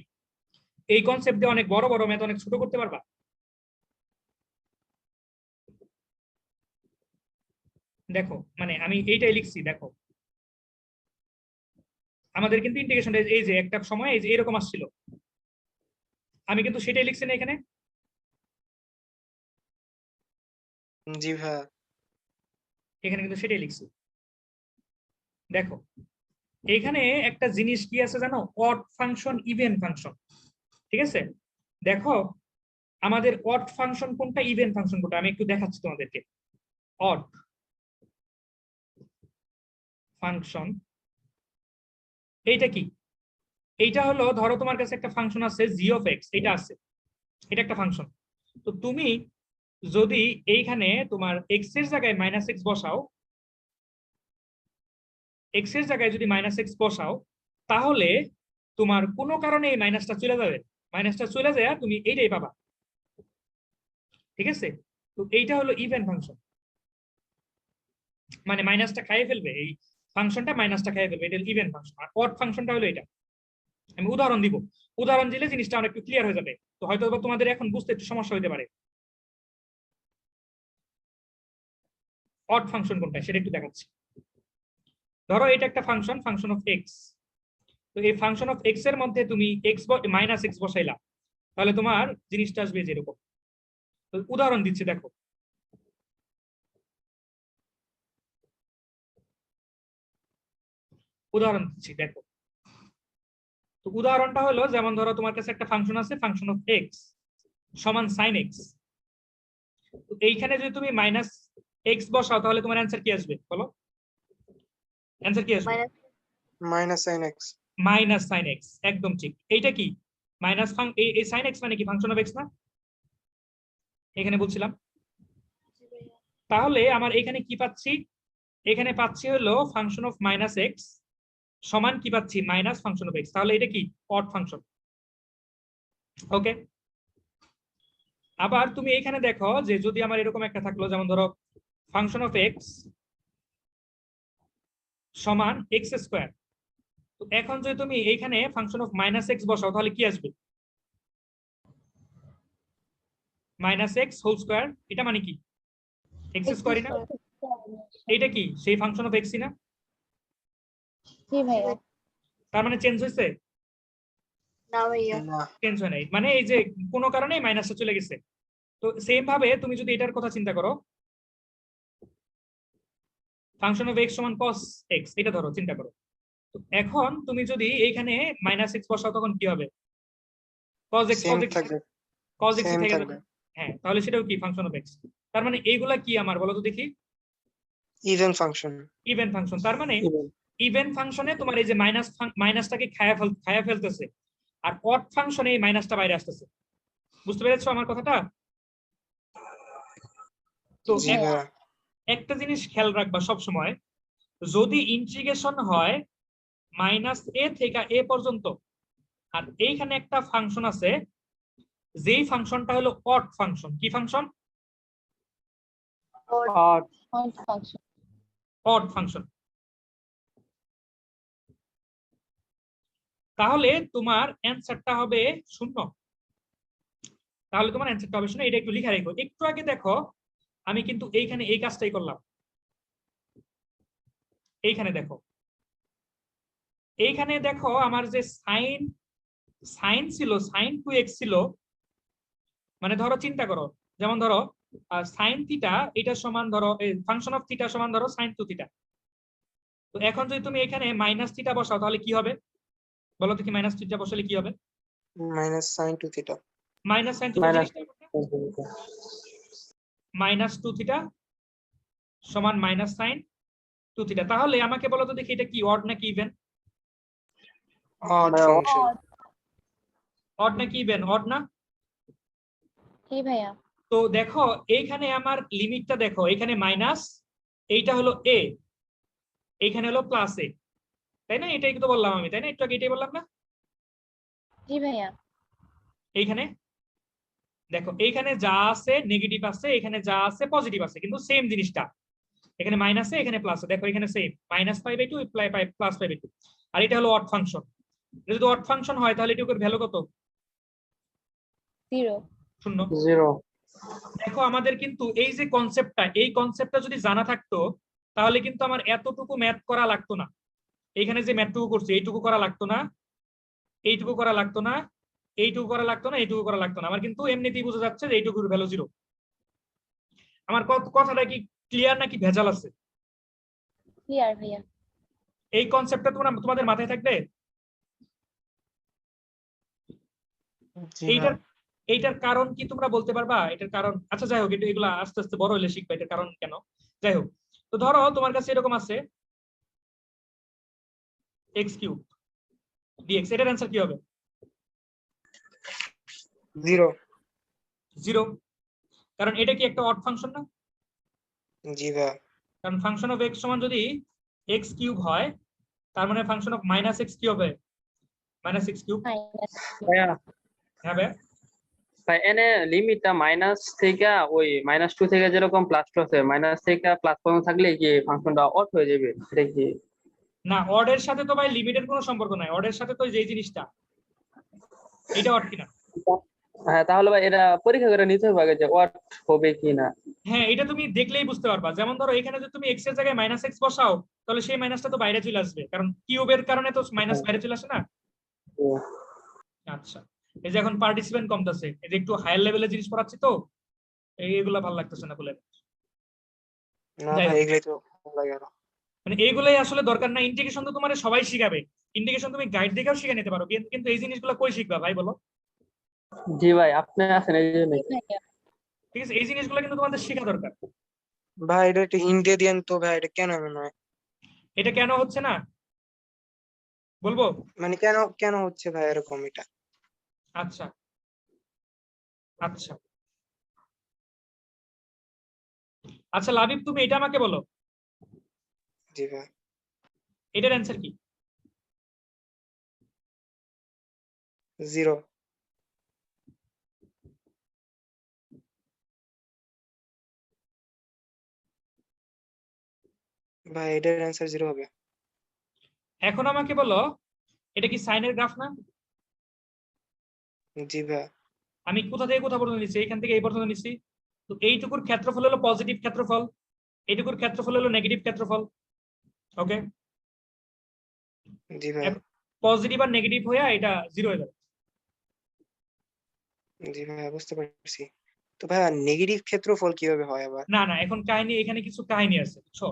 এই কনসেপ্ট দিয়ে অনেক বড় বড় ম্যাথ অনেক ছোট করতে পারবা। দেখো মানে আমি এইটাই লিখছি, দেখো আমাদের কিন্তু ইন্টিগ্রেশনটা এই যে একটা সময় এই যে এরকম আসছিল, আমি কিন্তু সেটাই লিখছি না এখানে। জি ভাইয়া। এখানে কিন্তু সেটাই লিখছি। দেখো এইখানে একটা জিনিস কি আছে জানো, অড ফাংশন, ইভেন ফাংশন, ঠিক আছে? দেখো আমাদের অড ফাংশন কোনটা, ইভেন ফাংশন কোনটা, আমি একটু দেখাচ্ছি তোমাদেরকে। অড ফাংশন এইটা কি? এইটা হলো ধরো তোমার কাছে একটা ফাংশন আছে জি অফ এক্স, এটা আছে, এটা একটা ফাংশন। তো তুমি যদি এইখানে তোমার এক্স এর জায়গায় মাইনাস এক্স বসাও, এক্স এর জায়গায় যদি মাইনাস এক্স বসাও, তাহলে তোমার কোনো কারণে এই মাইনাসটা চলে যাবে, মাইনাসটা চলে যায় তুমি এইটাই পাবা, ঠিক আছে? তো এইটা হলো ইভেন ফাংশন, মানে মাইনাসটা খাইয়ে ফেলবে, এই ফাংশনটা মাইনাসটা খাইয়ে ফেলবে, এটা ইভেন ফাংশন। আর অড ফাংশনটা হলো এটা। আমি উদাহরণ দিব, উদাহরণ দিলে জিনিসটা অনেক একটু ক্লিয়ার হয়ে যাবে, তো হয়তো তোমাদের এখন বুঝতে একটু সমস্যা হতে পারে। অড ফাংশন কোনটা সেটা একটু দেখাচ্ছি। ধরো এটা একটা ফাংশন, ফাংশন অফ এক্স। তো এই ফাংশন অফ এক্স এর মধ্যে তুমি এক্স মাইনাস এক্স বসাইলা, তাহলে তোমার জিনিসটা আসবে যেরকম। তো উদাহরণ দিচ্ছি দেখো, উদাহরণ দিচ্ছি দেখো। তো উদাহরণটা হলো যেমন ধরো তোমার কাছে একটা ফাংশন আছে, ফাংশন অফ এক্স সমান সাইন এক্স। তো এইখানে যদি তুমি মাইনাস এক্স বসাও তাহলে তোমার অ্যান্সার কি আসবে বলো? অ্যান্সার কি আসবে? Minus sine x. Minus sine x, একদম ঠিক। এইটা কি মাইনাস এই সাইন এক্স মানে কি ফাংশন অফ এক্স না? এখানে বলছিলাম। তাহলে আমার এখানে কি পাচ্ছি, এখানে পাচ্ছি হলো ফাংশন অফ মাইনাস এক্স সমান কি পাচ্ছি, মাইনাস ফাংশন অফ এক্স। তাহলে এটা কি অড ফাংশন। ওকে, আবার তুমি এখানে দেখো যে যদি আমার এরকম একটা থাকলো, যেমন ধরো ফাংশন অফ এক্স সমান এক্স স্কোয়ার। তো এখন যদি তুমি এইখানে ফাংশন অফ মাইনাস এক্স বসাও তাহলে কি আসবে? মাইনাস এক্স হোল স্কোয়ার, এটা মানে কি এক্স স্কোয়ারই না? এটা কি সেই ফাংশন অফ এক্সই না? জি ভাইয়া। তার মানে চেঞ্জ হয়েছে? না চেঞ্জ হয় নাই, মানে এই যে কোনো কারণে মাইনাসটা চলে গেছে। তো সেম ভাবে তুমি যদি এটার কথা চিন্তা করো, ফাংশন অফ এক্স সমান কস এক্স, এটা ধরো চিন্তা করো। তো এখন তুমি যদি এইখানে মাইনাস এক্স বসাও তখন কি হবে? কস এক্স, সেম থাকবে। কস এক্স সেম থেকে থাকবে। যাবে। হ্যাঁ, তাহলে সেটাও কি ফাংশন অফ এক্স। তার মানে এইগুলা কি আমার বলো তো দেখি? Even function. Even function. তার মানে ইভেন ফাংশনে তোমার এই যে মাইনাসটাকে খায়া ফেলতেছে, আর অড ফাংশনে এই মাইনাসটা বাইরে আসতেছে। বুঝতে পেরেছো আমার কথাটা? তো জি ভাইয়া। একটা জিনিস খেয়াল রাখবা সব সময়, যদি ইন্টিগ্রেশন হয় মাইনাস এ থেকে এ পর্যন্ত, আর এইখানে একটা ফাংশন আছে যেই ফাংশনটা হলো অড ফাংশন। কি function? Odd function. Odd function. তাহলে তোমার অ্যান্সারটা হবে 0। তাহলে তোমার অ্যান্সারটা হবে 0। এটা একটু লিখে রাখো। একটু আগে দেখো আমি কিন্তু এইখানে এই কাজটাই করলাম। এইখানে দেখো, এইখানে দেখো আমার যে সাইন সাইন ছিল সাইন 2x ছিল, মানে ধরো চিন্তা করো, যেমন ধরো সাইন থিটা এটা সমান ধরো ফাংশন অফ থিটা সমান ধরো সাইন 2 থিটা। তো এখন যদি তুমি এখানে মাইনাস থিটা বসাও তাহলে কি হবে বলো তো, কি মাইনাস থিটা বসালে কি হবে? Minus sine 2 theta. Minus sine Minus- minus 2 theta সমান মাইনাস সাইন 2 থিটা। তাহলে আমাকে বলো তো দেখি এটা কি অড নাকি ইভেন? অড ভাইয়া, ফাংশন। অড নাকি ইভেন? অড না? জি ভাইয়া। তো দেখো এইখানে আমার লিমিটটা দেখো, এখানে মাইনাস, এইটা হলো এ, এইখানে হলো প্লাস এ, তাই না? এটাই তো বললাম আমি, তাই না? একটু আগে এটাই বললাম না? জি ভাইয়া। এইখানে দেখো, এইখানে যা আছে নেগেটিভ আছে, এখানে যা আছে পজিটিভ আছে, কিন্তু সেম জিনিসটা, এখানে মাইনাসে এখানে প্লাসে, দেখো এখানে সেম -5/2 +5/2। আর এটা হলো অড ফাংশন। যদি অড ফাংশন হয় তাহলে এটুকুর ভ্যালু কত? 0। 0। 0 দেখো আমাদের কিন্তু এই যে কনসেপ্টটা, এই কনসেপ্টটা যদি জানা থাকতো তাহলে কিন্তু আমার এতটুকু ম্যাথ করা লাগতো না। এইখানে যে ম্যাথটুকু করছি এইটুকু করা লাগতো না, এইটুকু করা লাগতো না, এইটুকু করা লাগতো না, এইটুকু করা লাগতো না। আমার কিন্তু এমনিতেই বোঝা যাচ্ছে যে এইটুকুর ভ্যালু 0। আমার কথাটা কি ক্লিয়ার নাকি ভেজাল আছে? ক্লিয়ার ভাইয়া। এই কনসেপ্টটা তোমাদের মাথায় থাকবে? জি এইটার ভাই। এইটার কারণ কি তোমরা বলতে পারবা? এটার কারণ, আচ্ছা যাই হোক, এগুলা আস্তে আস্তে বড় হলে শিখবা এটার কারণ কেন। যাই হোক, তো ধরো তোমার কাছে এরকম আছে x³ dx, এটার অ্যান্সার কি হবে? 0। 0, কারণ এটা কি একটা অড ফাংশন না? জি ভাই। কারণ ফাংশন অফ x সমান যদি x³ হয়, তার মানে ফাংশন অফ -x কি হবে? -x³। মাইনাস। ভাইয়া, হ্যাঁ ভাই, ভাই এনে লিমিটটা মাইনাস থেকে ওই -2 থেকে যেরকম প্লাস আছে, মাইনাস থেকে প্লাস পর্যন্ত থাকলে কি ফাংশনটা অফ হয়ে যাবে, এটা কি? না অড এর সাথে তো ভাই লিমিটের কোনো সম্পর্ক নাই, অড এর সাথে তো যে জিনিসটা এটা অড কিনা। হ্যাঁ, তাহলে ভাই এটা পরীক্ষা করে নিতে হবে আগে যে ওয়াট হবে কি না। হ্যাঁ, এটা তুমি দেখলেই বুঝতে পারবা। যেমন ধরো এখানে যদি তুমি x এর জায়গায় -x বসাও তাহলে সেই মাইনাসটা তো বাইরে চলে আসবে, কারণ কিউবের কারণে তো মাইনাস বাইরে চলে আসে না। আচ্ছা, এই যে এখন পার্টিসিপেন্ট কমতেছে, এই যে একটু হায়ার লেভেলের জিনিস পড়াচ্ছি তো এইগুলা ভালো লাগতেছে না বলে। না যাই ভাই, হোক, এগুলাই তো ভালো লাগে আরো। মানে এইগুলাই আসলে দরকার না। ইন্টিগ্রেশন তো তোমার সবাই শিখাবে, ইন্টিগ্রেশন তুমি গাইড দেখেও শিখে নিতে পারো, কিন্তু এই জিনিসগুলো কই শিখবা ভাই বলো? জি ভাই, আপনি আছেন এই জন্য। জি ভাইয়া। ঠিক আছে, এই জিনিসগুলো কিন্তু তোমাদের শেখা দরকার। ভাই এটা একটু হিন্ট দিয়ে দিয়েন তো ভাই, এটা কেন এমন হয়? এটা কেন হচ্ছে না বলবো? মানে কেন কেন হচ্ছে ভাই এরকম এটা? আচ্ছা আচ্ছা আচ্ছা লাবিব, তুমি এটা আমাকে বলো, জি ভাই। এটার অ্যান্সার কি? 0। ভাই এটার অ্যান্সার 0 হবে। এখন আমাকে বলো, এটা কি সাইনের গ্রাফ না? জি ভাই। আমি কোথা থেকে কোথা পর্যন্ত নিচ্ছি? এখান থেকে এই পর্যন্ত নিচ্ছি। তো এইটুকুর ক্ষেত্রফল হলো পজিটিভ ক্ষেত্রফল, এইটুকুর ক্ষেত্রফল হলো নেগেটিভ ক্ষেত্রফল। ওকে, জি ভাই। পজিটিভ আর নেগেটিভ হয়ে এটা 0 হয়ে যাবে। জি ভাই, বুঝতে পারছি। তো ভাই নেগেটিভ ক্ষেত্রফল কিভাবে হয় আবার? না না, এখন কাহিনী, এখানে কিছু কাহিনী আছে বুঝছো।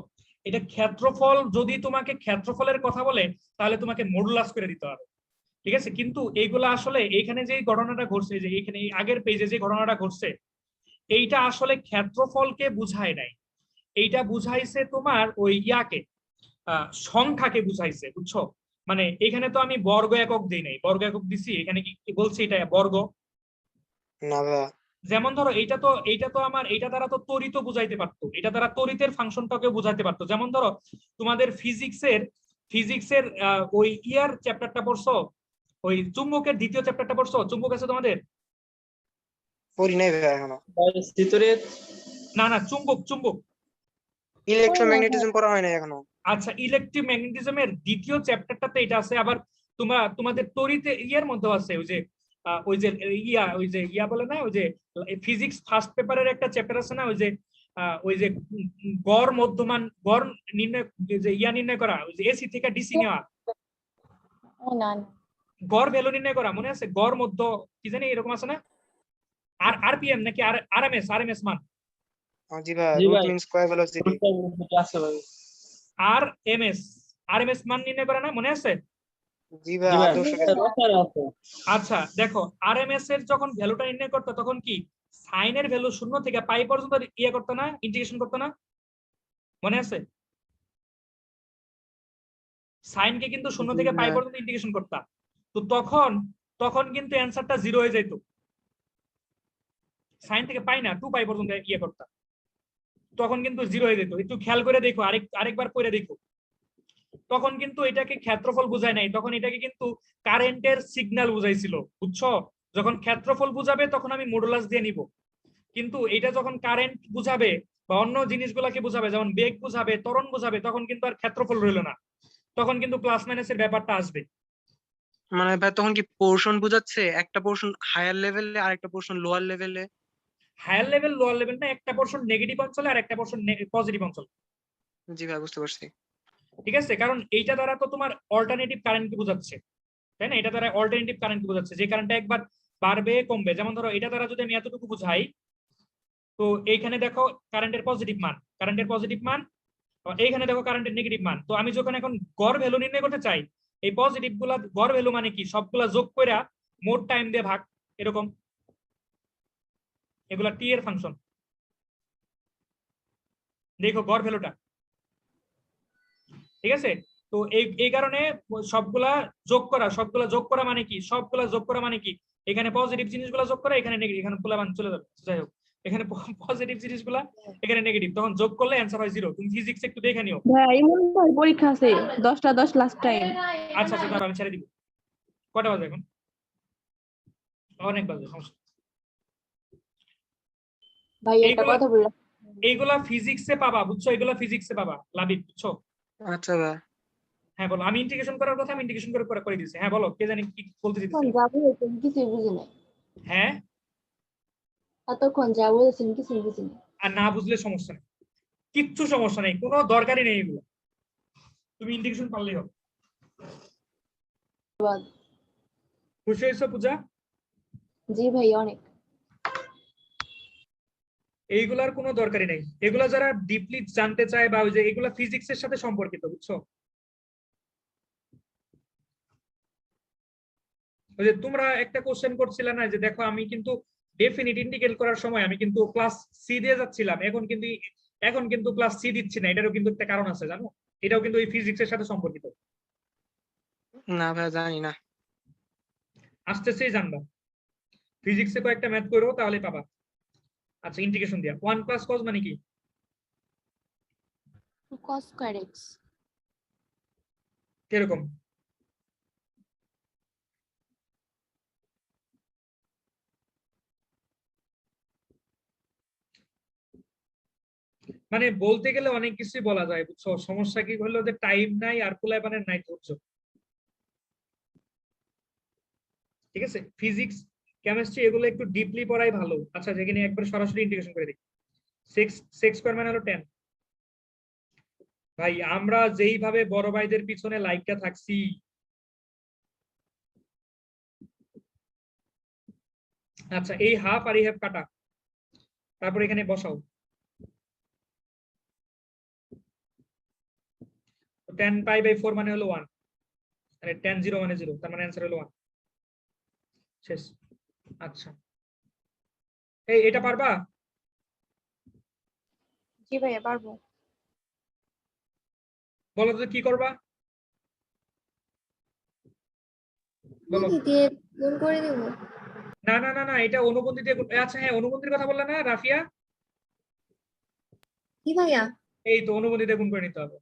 এটা ক্ষেত্রফল যদি তোমাকে ক্ষেত্রফলের কথা বলে তাহলে তোমাকে মডুলাস করে দিতে হবে, ঠিক আছে? কিন্তু এইগুলা আসলে এইখানে যে ঘটনাটা ঘটছে, যে এইখানে এই আগের পেজে যে ঘটনাটা ঘটছে, এইটা আসলে ক্ষেত্রফলকে বুঝায় নাই, এইটা বুঝাইছে তোমার ওই ইয়াকে, সংখ্যাকে বুঝাইছে, বুঝছো? মানে এখানে তো আমি বর্গ একক দিই নাই, বর্গ একক দিছি, এখানে কি বলছি এটা বর্গ? না ভাই। যেমন ধরো এইটা তো আমার এইটা দ্বারা তো তড়িৎ বুঝাইতে পারতো, এটা দ্বারা তড়িতের ফাংশনটাকে বুঝাইতে পারতো। যেমন ধরো তোমাদের ফিজিক্সের ওই ইয়ার চ্যাপ্টারটা পড়ছো, ওই চুম্বকের দ্বিতীয় চ্যাপ্টারটা পড়ছো? চুম্বক আছে তোমাদের? পড়ি নাই ভাই এখনো। ভিতরে না না, চুম্বক চুম্বক। ইলেকট্রোম্যাগনেটিজম পড়া হয় না এখনো। আচ্ছা, ইলেকট্রোম্যাগনেটিজমের দ্বিতীয় চ্যাপ্টারটাতে এটা আছে। আবার তোমাদের তড়িতে ইয়ের মধ্যে আছে ওই যে ইয়া বলে না, ওই যে ফিজিক্স ফার্স্ট পেপারের একটা চ্যাপ্টার আছে না, ওই যে গড় মধ্যমান গড় নির্ণয়, যে ইয়া নির্ণয় করা, ওই যে এসি থেকে ডিসি নেওয়া। ও না। গড় ভ্যালু নির্ণয় করা, মনে আছে? গড় মধ্য কি জানি এরকম আছে না? আর আরপিএম নাকি আরএমএস মান? জি ভাই, জি রুট ভাই। মিন স্কয়ার ভেলোসিটি। আছে ভাই। আরএমএস মান নির্ণয় করা না, মনে আছে? জি ভাই, জি ভাই, আদর্শ এটা গ্যাস। রসায়নে আছে। আচ্ছা দেখো, আরএমএস এর যখন ভ্যালুটা নির্ণয় করতো তখন কি সাইনের ভ্যালু 0 থেকে পাই পর্যন্ত ইয়ে করতো না, ইন্টিগ্রেশন করতো না, মনে আছে? সাইনকে কিন্তু 0 জি থেকে পাই ভাই। পর্যন্ত ইন্টিগ্রেশন করতাম। তো তখন কিন্তু অ্যান্সারটা 0 হয়ে যেত। সাইন থেকে পাই না 2 পাই পর্যন্ত ইয়ে করতাম, তখন কিন্তু 0 হয়ে যেত। একটু খেয়াল করে দেখো, আরেকবার পড়ে দেখো। তখন কিন্তু এটাকে ক্ষেত্রফল বুঝায় নাই, তখন এটাকে কিন্তু কারেন্টের সিগন্যাল বুঝাইছিল, বুঝছো? যখন ক্ষেত্রফল বুঝাবে তখন আমি মডুলাস দিয়ে নিব, কিন্তু এটা যখন কারেন্ট বুঝাবে বা অন্য জিনিসগুলোকে বুঝাবে, যেমন বেগ বুঝাবে, ত্বরণ বুঝাবে, তখন কিন্তু আর ক্ষেত্রফল রইল না, তখন কিন্তু প্লাস মাইনাসের ব্যাপারটা আসবে। মানে ভাই তখন কি পোর্শন বোঝাচ্ছে? একটা পোর্শন হায়ার লেভেলে আর একটা পোর্শন লোয়ার লেভেলে? হায়ার লেভেল লোয়ার লেভেল না, একটা পোর্শন নেগেটিভ অঞ্চলে আর একটা পোর্শন পজিটিভ অঞ্চল, জি ভাই, বুঝতে পারছি। ঠিক আছে? কারণ এইটা দ্বারা তো তোমার অল্টারনেটিভ কারেন্টকে বোঝাচ্ছে, তাই না? এটা দ্বারা অল্টারনেটিভ কারেন্টকে বোঝাচ্ছে, যে কারেন্টটা একবার বাড়বে কমবে। যেমন ধরো এটা দ্বারা যদি আমি এতটুকু বুঝাই, তো এইখানে দেখো কারেন্টের পজিটিভ মান, এইখানে দেখো কারেন্টের নেগেটিভ মান। তো আমি যখন এখন গড় ভ্যালু নির্ণয় করতে চাই, এই পজিটিভ গুলা গড় ভ্যালু মানে কি, সবগুলা যোগ করে মোট টাইম দিয়ে ভাগ, এরকম, এগুলা টি এর ফাংশন। দেখো গড় ভ্যালুটা, ঠিক আছে? তো এই কারণে সবগুলা যোগ করা মানে কি, এখানে পজিটিভ জিনিসগুলো যোগ করা, এখানে নেগেটিভ, এখানে পুলাবান চলে যাবে, যাই হোক, এখানে পজিটিভ জিনিসগুলা, এখানে নেগেটিভ, তখন যোগ করলে অ্যান্সার হয় 0। তুমি ফিজিক্স একটু দেখে নিও। ভাই ইমন ভাই পরীক্ষা আছে 10টা 10 লাস্ট টাইম। আচ্ছা আচ্ছা, তারপর আমি ছেড়ে দিব। কটা বাজে এখন? অনেক বাজে, সমস্যা নেই। ভাই একটা এইগুলা কথা বললাম, এইগুলা ফিজিক্সে পাবা, বুঝছো? এগুলা ফিজিক্সে পাবা, লাবিব, বুঝছো? আচ্ছা ভাই। হ্যাঁ বলো, আমি ইন্টিগ্রেশন করার কথা আমি ইন্টিগ্রেশন করে দিয়েছি। হ্যাঁ বলো, কে জানি কি বলতে এতক্ষণ চাইছিলে? যা বলেছেন কিছুই বুঝি নাই, হ্যাঁ, এতক্ষণ যা বলেছেন কিছুই বুঝি নাই। আর না বুঝলে সমস্যা নেই, কিচ্ছু সমস্যা নেই, কোনো দরকারই নেই এগুলো, তুমি ইন্টিগ্রেশন পারলেই হবে। ধন্যবাদ। খুশি হয়েছো পূজা? জি ভাই, অনেক। এইগুলার কোনো দরকারই নেই, এগুলা যারা ডিপলি জানতে চায় বা ওই যে এগুলা ফিজিক্সের সাথে সম্পর্কিত, বুঝছো? ওই যে তোমরা একটা কোশ্চেন করছিলে না, যে দেখো আমি কিন্তু ডেফিনিট ইন্ডিকেট করার সময় আমি কিন্তু প্লাস সি দিয়ে যাচ্ছিলাম, এখন কিন্তু প্লাস সি দিচ্ছি না, এটারও কিন্তু একটা কারণ আছে, জানো? এটাও কিন্তু এই ফিজিক্সের সাথে সম্পর্কিত, না ভাই, জানি না। আসতেছেই জানবা। ফিজিক্সে কয়েকটা ম্যাথ করো তাহলে পাবা। আচ্ছা, ইন্টিগ্রেশন দিয়া 1 প্লাস কজ মানে কি? cos square x কিরকম? মানে বলতে গেলে অনেক কিছুই বলা যায়, বুঝছো? সমস্যা কি হলো যে টাইম নাই আর পোলাপানের নাই ধৈর্য, ঠিক আছে? ফিজিক্স, কেমিস্ট্রি এগুলো একটু ডিপলি পড়াই ভালো। আচ্ছা, যেখানে একবার সরাসরি ইন্টিগ্রেশন করে দিই। 6 স্কয়ার মানে হলো 10। ভাই আমরা যেইভাবে বড় ভাইদের পিছনে লাইকটা থাকছি, আচ্ছা এই হাফ আর এই হাফ কাটা, তারপর এখানে বসাও। 10 পাই বাই 4 মানে হলো 1, মানে 10 0 মানে 0, তার মানে অ্যান্সার হলো 1, শেষ। আচ্ছা, এটা পারবা? জি ভাইয়া পারবো। বলো তো কি করবা, বলো। দিয়ে গুণ করে দেব। না না না না, এটা অনুবন্ধী দিয়ে আচ্ছা হ্যাঁ, অনুবন্ধীর কথা বললা না রাফিয়া? কি ভাইয়া? এই তো অনুবন্ধী দিয়ে গুণ করে নিতে হবে।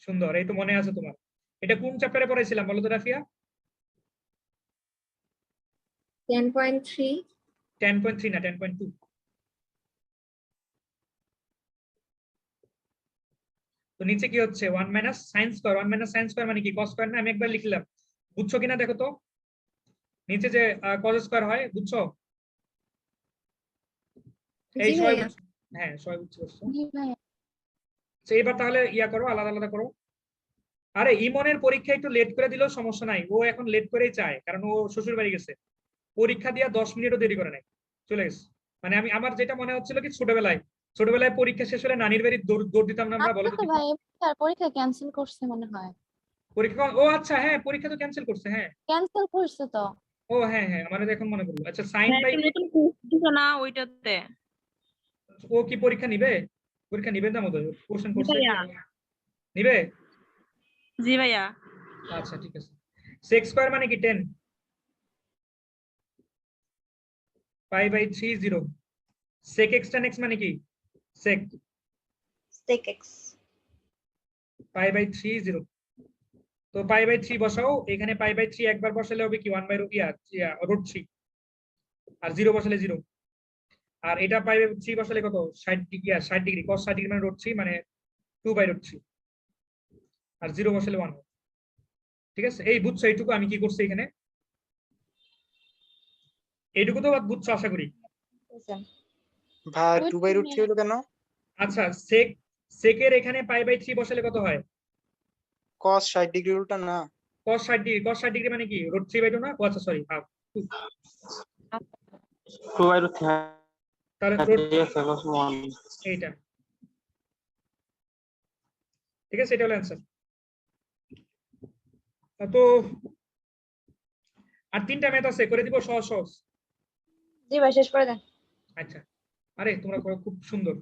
সুন্দর, এই তো মনে আছে তোমার। এটা কোন চ্যাপ্টারে পড়াইছিলাম বলো তো রাফিয়া? 10.3। 10.3 না 10.2। তো নিচে কি হচ্ছে? 1 minus sine square, 1 minus sine square মানে কি? কস স্কয়ার না? আমি একবার লিখলাম, বুঝছো কিনা দেখো তো। নিচে যে কস স্কয়ার হয়, বুঝছো? এই জি সবাই ভাইয়া। বুঝছো? হ্যাঁ সবাই বুঝছো। জি ভাইয়া। এবার তাহলে ইয়া করো, আলাদা আলাদা করো। আরে ইমনের পরীক্ষা একটু লেট করে দিলেও সমস্যা নাই, ও এখন লেট করেই চায়, কারণ ও শ্বশুর বাড়ি গেছে, পরীক্ষা দিয়া 10 মিনিটও দেরি করে নাই, চলে গেছে। মানে আমার যেটা মনে হচ্ছিল কি, ছোটবেলায় পরীক্ষা শেষ হলে নানির বাড়ি দৌড় দিতাম না আমরা, বলো আপনার তো তো দেখি। ভাই তার পরীক্ষা ক্যান্সেল করছে মনে হয়। পরীক্ষা, ও আচ্ছা হ্যাঁ, পরীক্ষা তো ক্যান্সেল করছে, হ্যাঁ। ক্যান্সেল করছে তো। ও হ্যাঁ হ্যাঁ, আমার এখন মনে পড়লো। আচ্ছা সাইন হ্যাঁ বাই, একটা নতুন কোর্স দিছো না ওইটাতে? ও কি পরীক্ষা নিবে? পরীক্ষা নিবে না মতো কোশ্চেন জি করছে ভাইয়া। নিবে। জি ভাইয়া। আচ্ছা ঠিক আছে। সেক স্কয়ার মানে কি 10 pi by 3 0। Sec x tan x মানে কি sec sec x pi by 3 0। তো পাই বাই 3 বসাও এখানে, পাই বাই 3 একবার বসালে হবে কি 1 বাই রুট 3, আর 0 বসালে 0। আর এটা পাই বাই 3 বসালে কত 60 ডিগ্রি, 60 ডিগ্রি cos 60 ডিগ্রি মানে রুট 3 মানে 2 বাই রুট 3, আর 0 বসালে 1। ঠিক আছে, এই বুঝছো এইটুকু আমি কি করছি এখানে, এইটুকু তো বুঝছো আশা করি। ভাই 2/√3 হলো কেন? আচ্ছা সেকের এখানে পাই বাই 3 বসালে কত হয়? cos 60 ডিগ্রি উল্টা না? cos 60 ডিগ্রি, cos 60 ডিগ্রি মানে কি রুট 3 বাই 2 না? ও আচ্ছা সরি, হাফ। 2/3 তাহলে এইটা ঠিক আছে, এটা হলো অ্যান্সার। তো আর 3টা ম্যাথ আছে, করে দিব সহজ সহজ। জি ভাই শেষ করে দেন। আচ্ছা, আরে তোমরা করো খুব সুন্দর।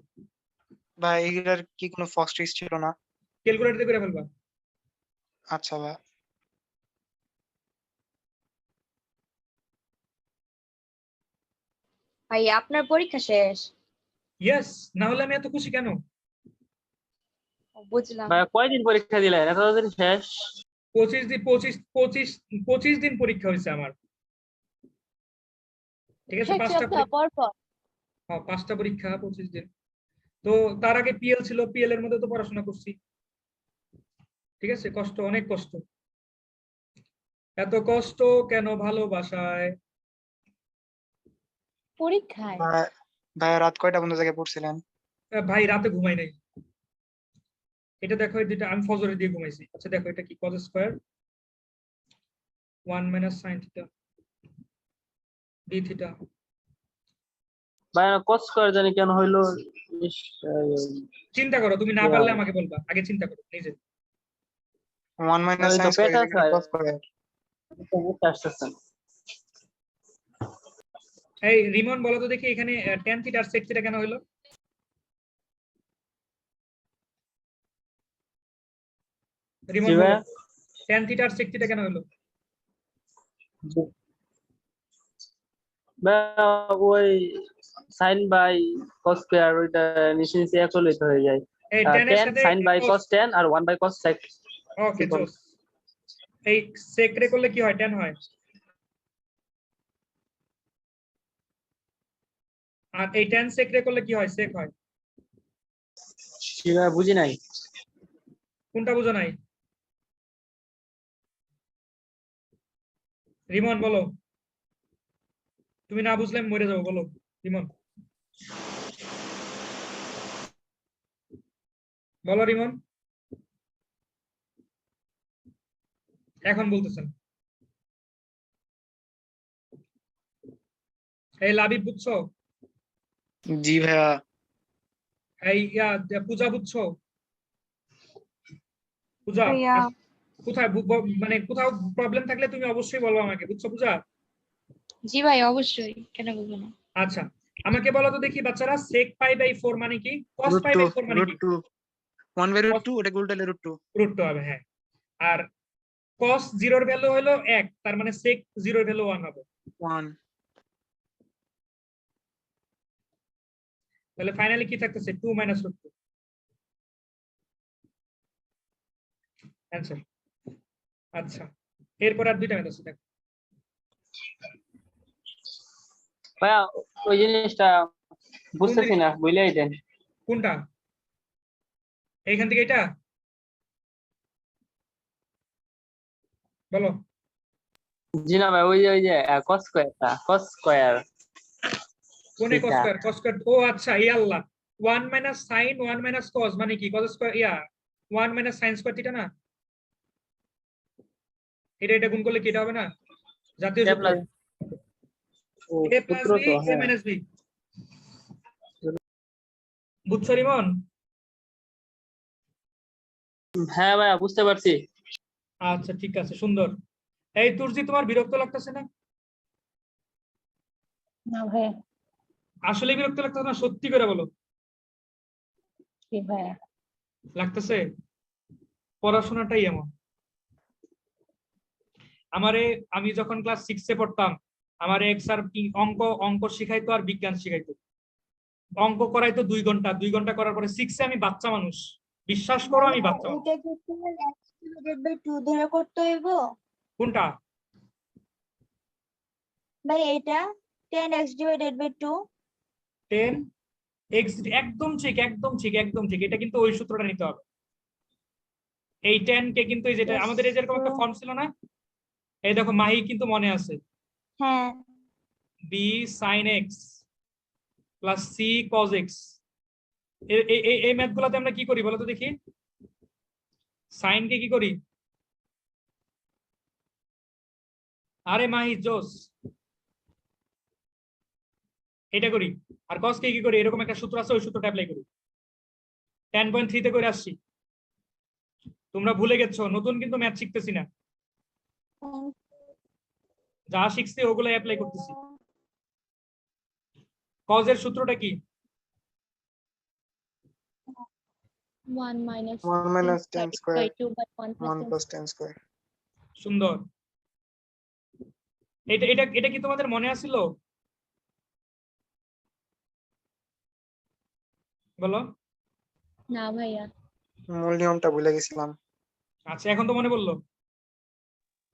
ভাই এগুলার কি কোনো ফার্স্ট ট্রিক্স ছিল না? ক্যালকুলেটর দিয়ে করে ফেলবা। আচ্ছা ভাই। ভাই আপনার পরীক্ষা শেষ? ইয়েস, না হলে আমি এত খুশি কেন? ও, বুঝলাম। ভাইয়া কয়দিন পরীক্ষা দিলেন এত তাড়াতাড়ি শেষ? 25 দিন পরীক্ষা হয়েছে আমার। ঠিক আছে, এক 5টা সপ্তাহ পর পর। 5টা পরীক্ষা 25 দিন। তো তার আগে পিএল ছিল, পিএল এর মধ্যে তো পড়াশোনা করছি। ঠিক আছে, কষ্ট, অনেক কষ্ট। এত কষ্ট কেন ভালোবাসায়? পরীক্ষায় ভাই রাত কয়টা পর্যন্ত জায়গায় পড়ছিলেন? ভাই রাতে ঘুমাই নাই। এটা দেখো, এই দুইটা আমি ফজরে দিয়ে ঘুমাইছি। আচ্ছা দেখো এটা কি, cos square 1 minus sin theta d theta. ভাইয়া cos স্কয়ার জানি কেন হইলো? ইস, চিন্তা করো, তুমি না পারলে আমাকে বলবা, আগে চিন্তা করো নিজে। 1 মাইনাস ওই তো sin স্কয়ার পেটা এখানে cos স্কয়ার। আসতেছে। এই রিমন বলো তো দেখি, এখানে tan থিটা আর sec থিটা কেন হলো? রিমন জি বলো, ভাইয়া। tan থিটা আর sec থিটা কেন হলো? ভাইয়া ওই sin বাই cos স্কয়ার ওইটা নিচে নিচে এক হলেই তো হয়ে যায়। এই tan এর 10 সাথে sin বাই cos 10 আর 1 বাই cos sec। ওকে জোস। এই sec রে করলে কি হয়, tan হয়। আর এই tan sec রে করলে কি হয়, sec হয়। জি ভাইয়া বুঝি নাই। কোনটা বুঝো নাই? রিমন বলো, তুমি না বুঝলে আমি মরে যাবো, বলো রিমন, বলো রিমন, এখন বলতেছেন। এই লাবিব বুঝছো? জি ভাইয়া। এই পূজা বুঝছো? পূজা ভাইয়া কোথায় মানে কোথাও প্রবলেম থাকলে তুমি অবশ্যই বলবো আমাকে, বুঝছো পূজা? জি ভাই অবশ্যই, কেন বলবো না। আচ্ছা আমাকে বলো তো দেখি বাচ্চারা, sec পাই বাই 4 মানে কি, cos পাই বাই 4 মানে কি? √2 1/√2 ওটা উল্টালে √2 √2 হবে, হ্যাঁ। আর cos 0 এর ভ্যালু হলো 1, তার মানে sec 0 এর ভ্যালু 1 হবে। 1। তাহলে ফাইনালি কি থাকতেছে, 2 মাইনাস √2 অ্যানসার। আচ্ছা এরপর আর দুইটা মেথড আছে, দেখো। ভাইয়া ওই জিনিসটা বুঝতেছি না, বুঝলেই দেন। কোনটা? এইখান থেকে এটা বলো। জি না ভাই, ওই যে cos স্কয়ারটা, cos স্কয়ার। কোনে cos এটা। স্কয়ার? cos স্কয়ার, ও আচ্ছা এই আল্লাহ, 1 মাইনাস sin 1 মাইনাস cos মানে কি, cos square 1 minus sin square theta না? এটা গুণ করলে কি এটা হবে না? জাতীয় A সূত্র plus ও a প্লাস সূত্র b তো a হ্যাঁ মাইনাস b। বুঝছো রিমন? হ্যাঁ ভাইয়া বুঝতে পারছি। আচ্ছা ঠিক আছে, সুন্দর। এই তুর্জি, তোমার বিরক্ত লাগতেছে না? না ভাইয়া, আসলে বিরক্ত লাগতেছে না? সত্যি করে বলো। কি ভাইয়া? লাগতেছে? পড়াশোনাটাই এমন। আমি যখন ক্লাস 6-এ পড়তাম, আমারে এক স্যার অঙ্ক শিখাইতো আর বিজ্ঞান শিখাইতো। অঙ্ক করাইতো 2 ঘন্টা, 2 ঘন্টা করার পরে 6-এ আমি বাচ্চা মানুষ, বিশ্বাস করো আমি বাচ্চা মানুষ। এটা কি তোমার x ডিভাইডেড বাই 2 ধরে করতে হইব? কোনটা? ভাই এটা 10x ডিভাইডেড বাই 2। 10x, একদম ঠিক, একদম ঠিক, একদম ঠিক। এটা কিন্তু ওই সূত্রটা নিতে হবে। এই 10 কে কিন্তু এই যেটা আমাদের এই যেরকম একটা ফর্ম ছিল না, এই দেখো মাহি কিন্তু মনে আছে, হ্যাঁ, b sin x plus c cos x। এই ম্যাথ গুলাতে আমরা কি করি বলো তো দেখি? সাইন কে কি করি? আরে মাহি জোস, এটা করি। আর cos কে কি করি? এরকম একটা সূত্র আছে, ওই সূত্রটা অ্যাপ্লাই করি। 10.3 তে করে আসছি। তোমরা ভুলে গেছো, নতুন কিন্তু ম্যাথ শিখতেছি না, যা শিখছি ওগুলো অ্যাপ্লাই করতেছি। cos এর সূত্রটা কি? 1 minus 1 minus 10 by square 2 by 1 plus 1 10 plus 10 square। সুন্দর। এটা এটা এটা কি তোমাদের মনে আছিল? বলো। না ভাইয়া। মূল নিয়মটা ভুলে গেছিলাম। আচ্ছা, এখন তো মনে পড়লো।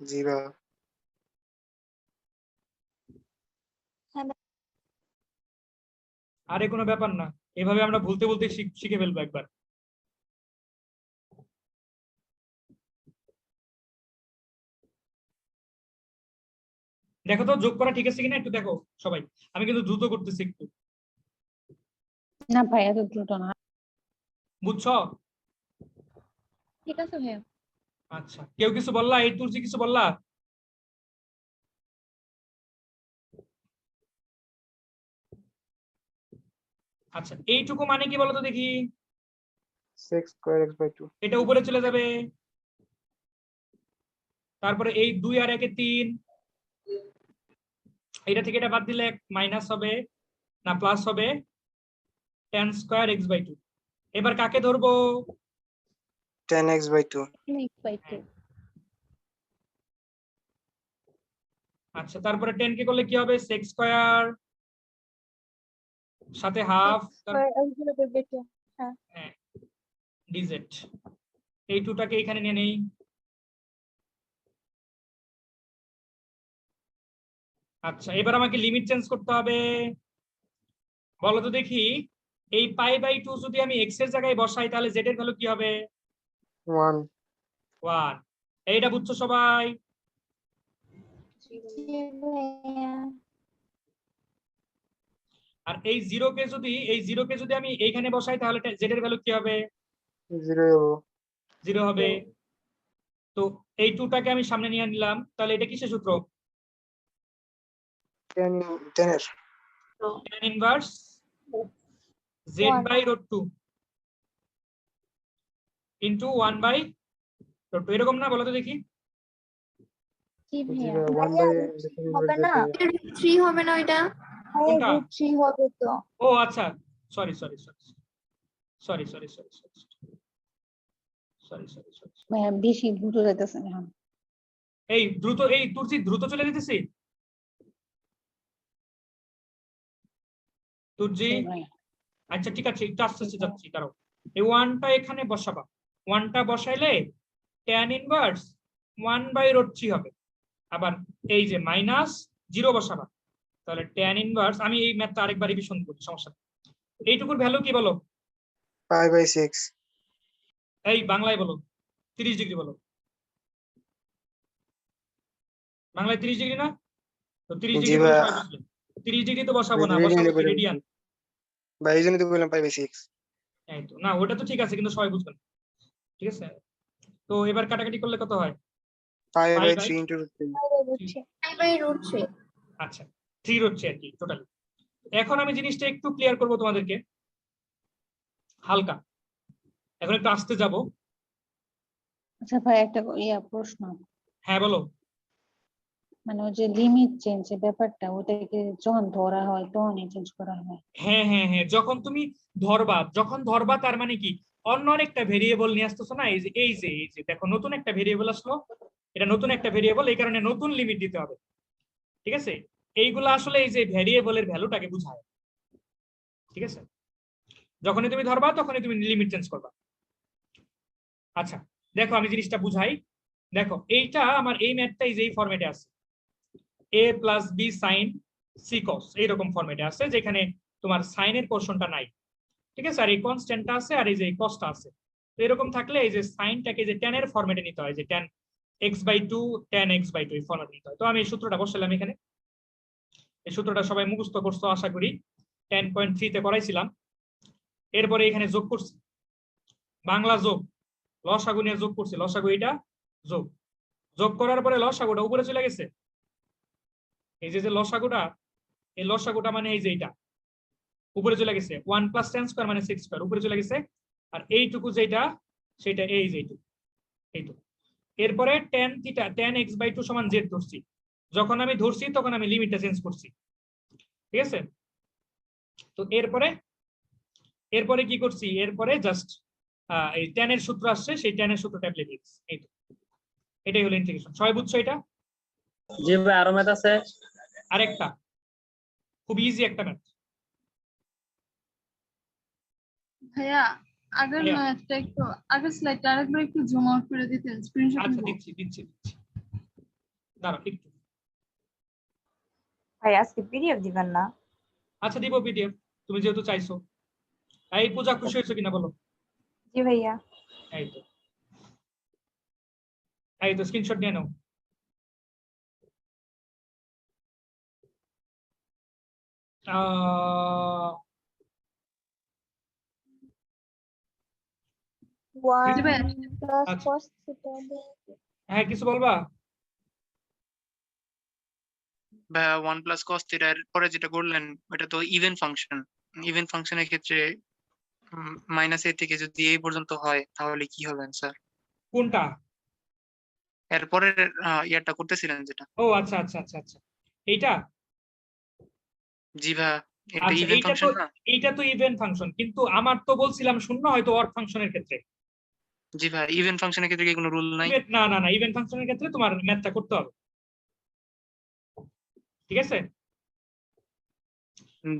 জি ভাইয়া। আরে কোনো ব্যাপার না, এভাবে আমরা ভুলতে বলতে শিখে ফেলবো একবার। দেখো তো যোগ করা ঠিক আছে কিনা একটু দেখো সবাই। আমি কিন্তু দ্রুত করতেছি একটু, না ভাইয়া, তো দ্রুত না। বুঝছো? ঠিক আছে ভাইয়া। আচ্ছা, কেউ কিছু বললা? এই তুলসী কিছু বললা? আচ্ছা, এইটুকু মানে কি বলতো দেখি? 6 square x by 2। এটা উপরে চলে যাবে, তারপরে এই 2 আর 1 3, এটা থেকে এটা বাদ দিলে মাইনাস হবে না প্লাস হবে, 10 স্কয়ার x বাই 2। এবার কাকে ধরবো? 10x by 2। x by 2। আচ্ছা, তারপরে 10 কে করলে কি হবে? sec স্কয়ার সাথে হাফ হ্যাঁ dz। এই 2টাকে এখানে নিয়ে নেই। আচ্ছা, এবার আমাকে লিমিট চেঞ্জ করতে হবে। বলো তো দেখি, এই পাই বাই 2 যদি আমি x এর জায়গায় বসাই তাহলে z এর ভ্যালু কি হবে? 1। 1। এইটা বুঝছো সবাই? আর এই 0 কে যদি আমি এইখানে বসাই তাহলে z এর ভ্যালু কি হবে? 0 0 হবে। তো এই 2টাকে আমি সামনে নিয়ে নিলাম, তাহলে এটা কিসের সূত্র? 10 এর tan inverse z by √2 into 1 by √2, এরকম না? বলো তো দেখি। জি জি ভাইয়া। ভাইয়া 1 হবে না? 3 হবে না ওইটা? কোনটা? √3 হবে তো। ও আচ্ছা, sorry sorry sorry sorry sorry sorry sorry sorry sorry sorry. ভাইয়া বেশি দ্রুত যাইতেছে এখন। এই দ্রুত, এই তুলসী দ্রুত চলে যেতেছি। তুলসী জি ভাইয়া। আচ্ছা ঠিক আছে, একটু আস্তে আস্তে যাচ্ছি, কারণ এই 1টা এখানে বসাবা। 1টা বসাইলে tan ইনভার্স 1 বাই √3 হবে। আবার এই যে মাইনাস 0 বসাবা, তাহলে tan ইনভার্স, আমি এই ম্যাথটা আরেকবার রিভিশন করি, সমস্যা নেই। এইটুকুর ভ্যালু কি বলো? Pi by 6। এই বাংলায় বলো, 30 ডিগ্রি বলো। বাংলায় 30 ডিগ্রি না? তো 30 জি ডিগ্রি বলে ভাইয়া। সবাই বুঝবে। 30 ডিগ্রি তো বসাবো না, রেডিয়ান বসাবো বলে রেডিয়ান। ভাই, এই জন্য তো বললাম পাই বাই 6। এই তো না, ওটা তো ঠিক আছে কিন্তু সবাই বুঝবেন, ঠিক আছে? তো এবার কাটাকাটি করলে কত হয়? Pi Pi by by 3 into root 3। আচ্ছা 3 হচ্ছে আর কি টোটালি। এখন আমি জিনিসটা একটু ক্লিয়ার করব তোমাদেরকে হালকা, এখন একটু আস্তে যাব। আচ্ছা ভাই একটা প্রশ্ন, হ্যাঁ বলো। মানে ওই যে লিমিট চেঞ্জের ব্যাপারটা, ওটাকে যখন ধরা হয় তখনই চেঞ্জ করা হয়? হ্যাঁ হ্যাঁ হ্যাঁ, যখন তুমি ধরবা তার মানে কি অন্য আরেকটা ভেরিয়েবল নিয়ে আসতেছো না, এই যে দেখো নতুন একটা ভেরিয়েবল আসলো, এটা নতুন একটা ভেরিয়েবল, এই কারণে নতুন লিমিট দিতে হবে। ঠিক আছে, এইগুলো আসলে এই যে ভেরিয়েবলের ভ্যালুটাকে বোঝায়। ঠিক আছে, যখনই তুমি ধরবা তখনই তুমি লিমিট চেঞ্জ করবা। আচ্ছা দেখো আমি জিনিসটা বুঝাই। দেখো এইটা আমার এই ম্যাথটা এই ফরম্যাটে আছে, a plus B sine C cos, এইরকম ফরম্যাটে আছে যেখানে তোমার সাইনের পোর্শনটা নাই। ঠিক আছে, আর এই কনস্ট্যান্টটা আছে আর এই যে কসটা আছে। তো এরকম থাকলে এই যে সাইনটাকে যে tan এর ফরম্যাটে নিতে হয়, যে tan x/2 tan x/2 এই ফরম্যাটে নিতে হয়। তো আমি এই সূত্রটা বসালাম এখানে। এই সূত্রটা সবাই মুখস্থ করছো আশা করি, 10.3 তে করাইছিলাম। এরপরে এখানে যোগ করছি, বাংলা যোগ, লসাগু নিয়ে যোগ করছি, লসাগু এটা যোগ করার পরে লসাগুটা উপরে চলে গেছে। এই যে লসাগুটা, এই লসাগুটা মানে এই যে এটা উপরে চলে গেছে, 1 + tan² মানে 6² উপরে চলে গেছে। আর এইটুকু যেটা সেটা এই যে এইটুকু। এরপরে tan x/2 সমান z ধরছি। যখন আমি ধরছি তখন আমি লিমিটটা চেঞ্জ করছি। ঠিক আছে, তো এরপরে কি করছি, এরপরে জাস্ট এই tan এর সূত্র আসছে, সেই tan এর সূত্রটা অ্যাপ্লাই দিচ্ছি। এটাই হলো ইন্টিগ্রেশন। সবাই বুঝছো এটা? জি ভাই, আরো ম্যাথ আছে? আরেকটা খুব ইজি একটা ম্যাথ। ভাইয়া আগের ভাইয়া। ম্যাথটা একটু, আগের স্লাইডটা আরেকবার একটু জুম আউট করে দিতেন, স্ক্রিনশট আচ্ছা নিব। দিচ্ছি দাঁড়াও একটু। ভাই আজকে পিডিএফ দিবেন না? আচ্ছা দিব পিডিএফ, তুমি যেহেতু চাইছো। এই পূজা খুশি হয়েছো কিনা বলো? জি ভাইয়া। এই তো স্ক্রিনশট নিয়ে নাও। জি ভাইয়া। আচ্ছা। হ্যাঁ কিছু বলবা? ভাইয়া 1 প্লাস cos থিটা এর পরে যেটা করলেন ওটা তো ইভেন ফাংশন। ইভেন ফাংশনের ক্ষেত্রে -a থেকে যদি a পর্যন্ত হয় তাহলে কি হবে স্যার? কোনটা? এরপরে ইয়ারটা করতেছিলেন যেটা। ও আচ্ছা আচ্ছা আচ্ছা আচ্ছা, এইটা। জি ভাইয়া, এটা আচ্ছা ইভেন ফাংশন না? এইটা তো ইভেন্ট ফাংশন, কিন্তু আমার তো বলছিলাম শূন্য হয়তো অড ফাংশনের ক্ষেত্রে। জি ভাই, ইভেন ফাংশনের ক্ষেত্রে কি কোনো রুল নাই? না ইভেন্ট ফাংশনের ক্ষেত্রে তোমার ম্যাথটা করতে হবে। ঠিক আছে,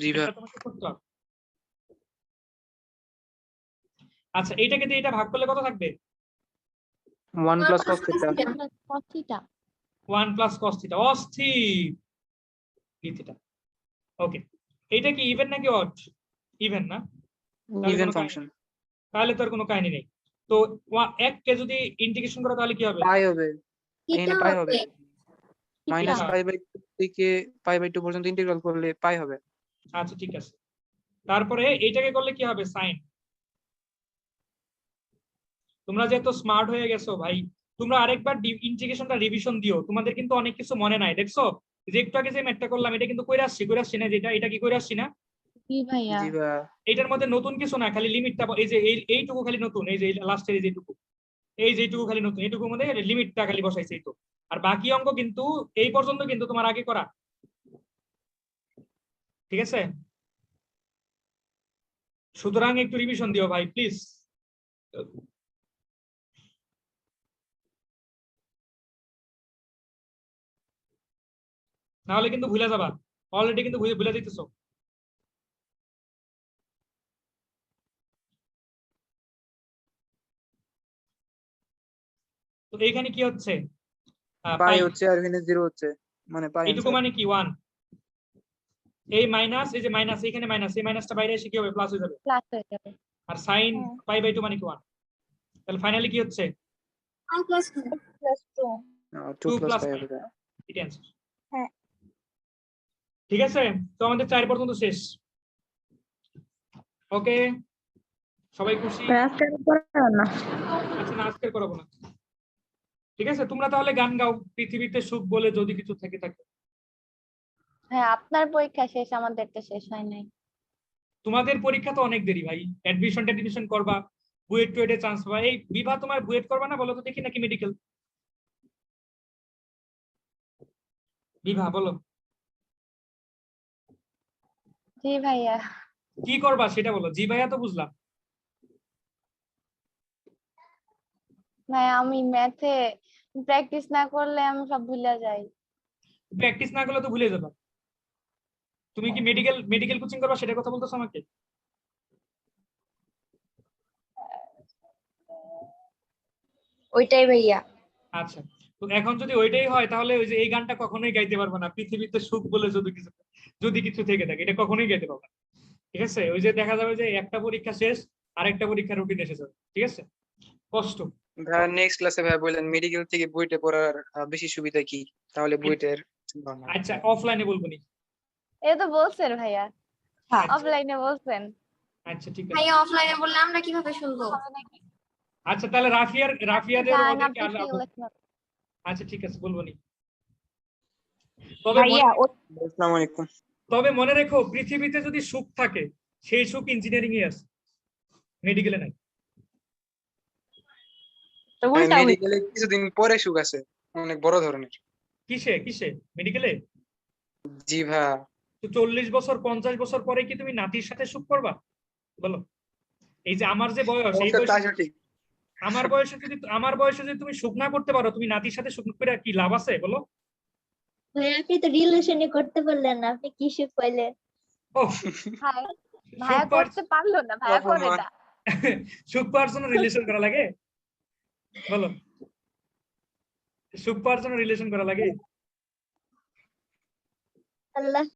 জি ভাই। এটা তোমাকে করতে হবে। আচ্ছা এইটাকে দিয়ে এটা ভাগ করলে কত থাকবে? 1 plus cos theta. 1 + cos theta, অস্থির থিটা। ওকে, এইটা কি ইভেন নাকি অড? ইভেন না? Even function. তাহলে তো আর কোনো কাহিনী নেই। তো 1 কে যদি ইন্টিগ্রেশন করো তাহলে কি হবে? পাই হবে, এখানে পাই হবে। -π/2 থেকে π/2 পর্যন্ত ইন্টিগ্রাল করলে পাই হবে। আচ্ছা ঠিক আছে, তারপরে এইটাকে করলে কি হবে? সাইন। তোমরা যে এত স্মার্ট হয়ে গেছো ভাই, তোমরা আরেকবার ইন্টিগ্রেশনটা রিভিশন দিও, তোমাদের কিন্তু অনেক কিছু মনে নাই। দেখছো যে একটু আগে যে ম্যাথটা করলাম এটা কিন্তু কইরা আসছি না, যেটা এটা কি কইরা আসছি না? জি ভাইয়া। জি ভাইয়া। এইটার মধ্যে নতুন কিছু না, খালি লিমিটটা, এই যে এইটুকু খালি নতুন, এই যে লাস্টের এই যেটুকু খালি নতুন, এইটুকুর মধ্যে লিমিটটা খালি বসাইছে এই তো। আর বাকি অঙ্ক কিন্তু এই পর্যন্ত কিন্তু তোমার আগে করা। ঠিক আছে, সুতরাং একটু রিভিশন দিও ভাই প্লিজ। নাহলে কিন্তু ভুলে যাবা, অলরেডি কিন্তু ভুলে যেতেছো। তো এইখানে কি হচ্ছে? পাই হচ্ছে আর এখানে 0 হচ্ছে, মানে পাই এইটুকু মানে কি 1, এই মাইনাস, এই যে মাইনাস, এখানে মাইনাস, এই মাইনাসটা বাইরে এসে কি হবে? প্লাস হয়ে যাবে। আর সাইন π/2 মানে কি 1। তাহলে ফাইনালি কি হচ্ছে? 2 2 প্লাস + পাই π, হবে। এটা অ্যানসার। ঠিক আছে, তো আমাদের 4 পর্যন্ত শেষ। ওকে, সবাই খুশি? আজকে আর করাবো না। আচ্ছা না, আজকে করাবো না। ঠিক আছে, তোমরা তাহলে গান গাও, পৃথিবীতে সুখ বলে যদি কিছু থেকে থাকে। হ্যাঁ, আপনার পরীক্ষা শেষ, আমাদেরটা শেষ হয় নাই। তোমাদের পরীক্ষা তো অনেক দেরি ভাই, অ্যাডমিশন করবা, বুয়েট টুয়েটে চান্স পাবা। এই বিভা তোমার বুয়েট করবা না বলো তো দেখি, নাকি মেডিকেল? বিভা বলো জি ভাইয়া। কি করবা সেটা বলো। জি ভাইয়া তো বুঝলাম। ভাই আমি ম্যাথে প্র্যাকটিস না করলে আমি সব ভুলে যাই। প্র্যাকটিস না করলে তো ভুলে যাবা। তুমি কি মেডিকেল কোচিং করবা সেটার কথা বলতেছো আমাকে? ওইটাই ভাইয়া। আচ্ছা, তো এখন যদি ওইটাই হয় তাহলে ওই যে এই গানটা কখনোই গাইতে পারবো না, পৃথিবীতে সুখ বলে যদি কিছু থেকে থাকে, এটা কখনোই গাইতে পারবো না। ঠিক আছে, ওই যে দেখা যাবে যে একটা পরীক্ষা শেষ আর একটা পরীক্ষা রুটিন এসে যাবে। ঠিক আছে, কষ্ট। ভাইয়া নেক্সট ক্লাসে ভাইয়া বললেন মেডিকেল থেকে বুয়েটে পড়ার বেশি সুবিধা কি, তাহলে বুয়েটের আচ্ছা, অফলাইনে বলবো নি। এ তো বলছেন ভাইয়া, হ্যাঁ। অফলাইনে বলছেন। আচ্ছা ঠিক আছে। ভাইয়া অফলাইনে বললে আমরা কিভাবে শুনবো? আচ্ছা তাহলে রাফিয়াদের গান ওদেরকে আপনি কি লেখেন? আচ্ছা ঠিক আছে, বলবো নি। তবে ভাইয়া আসসালামু আলাইকুম। তবে মনে রেখো, পৃথিবীতে যদি সুখ থাকে সেই সুখ ইঞ্জিনিয়ারিং এ আছে, মেডিকেলে নাই। তো উল্টা হইছে। মেডিকেলে কিছুদিন পরে সুখ আছে, অনেক বড় ধরনের। কিসে মেডিকেলে? জি ভাইয়া। তো 40 বছর 50 বছর পরে কি তুমি নাতির সাথে সুখ করবা বলো? এই যে আমার যে বয়স, এই অবশ্য তা বয়সে সঠিক। আমার বয়সে যদি তুমি সুখ না করতে পারো, তুমি নাতির সাথে সুখ করে কি লাভ আছে বলো? ভাইয়া আপনি তো রিলেশনে করতে পারলেন না, আপনি কি সুখ পাইলেন? ও, ভাইয়া করতে পারলো না, ভাইয়া করে অপমান। না। সুখ পাওয়ার জন্য রিলেশন করা লাগে বলো? সুখ পাওয়ার জন্য রিলেশন করা লাগে? আল্লাহ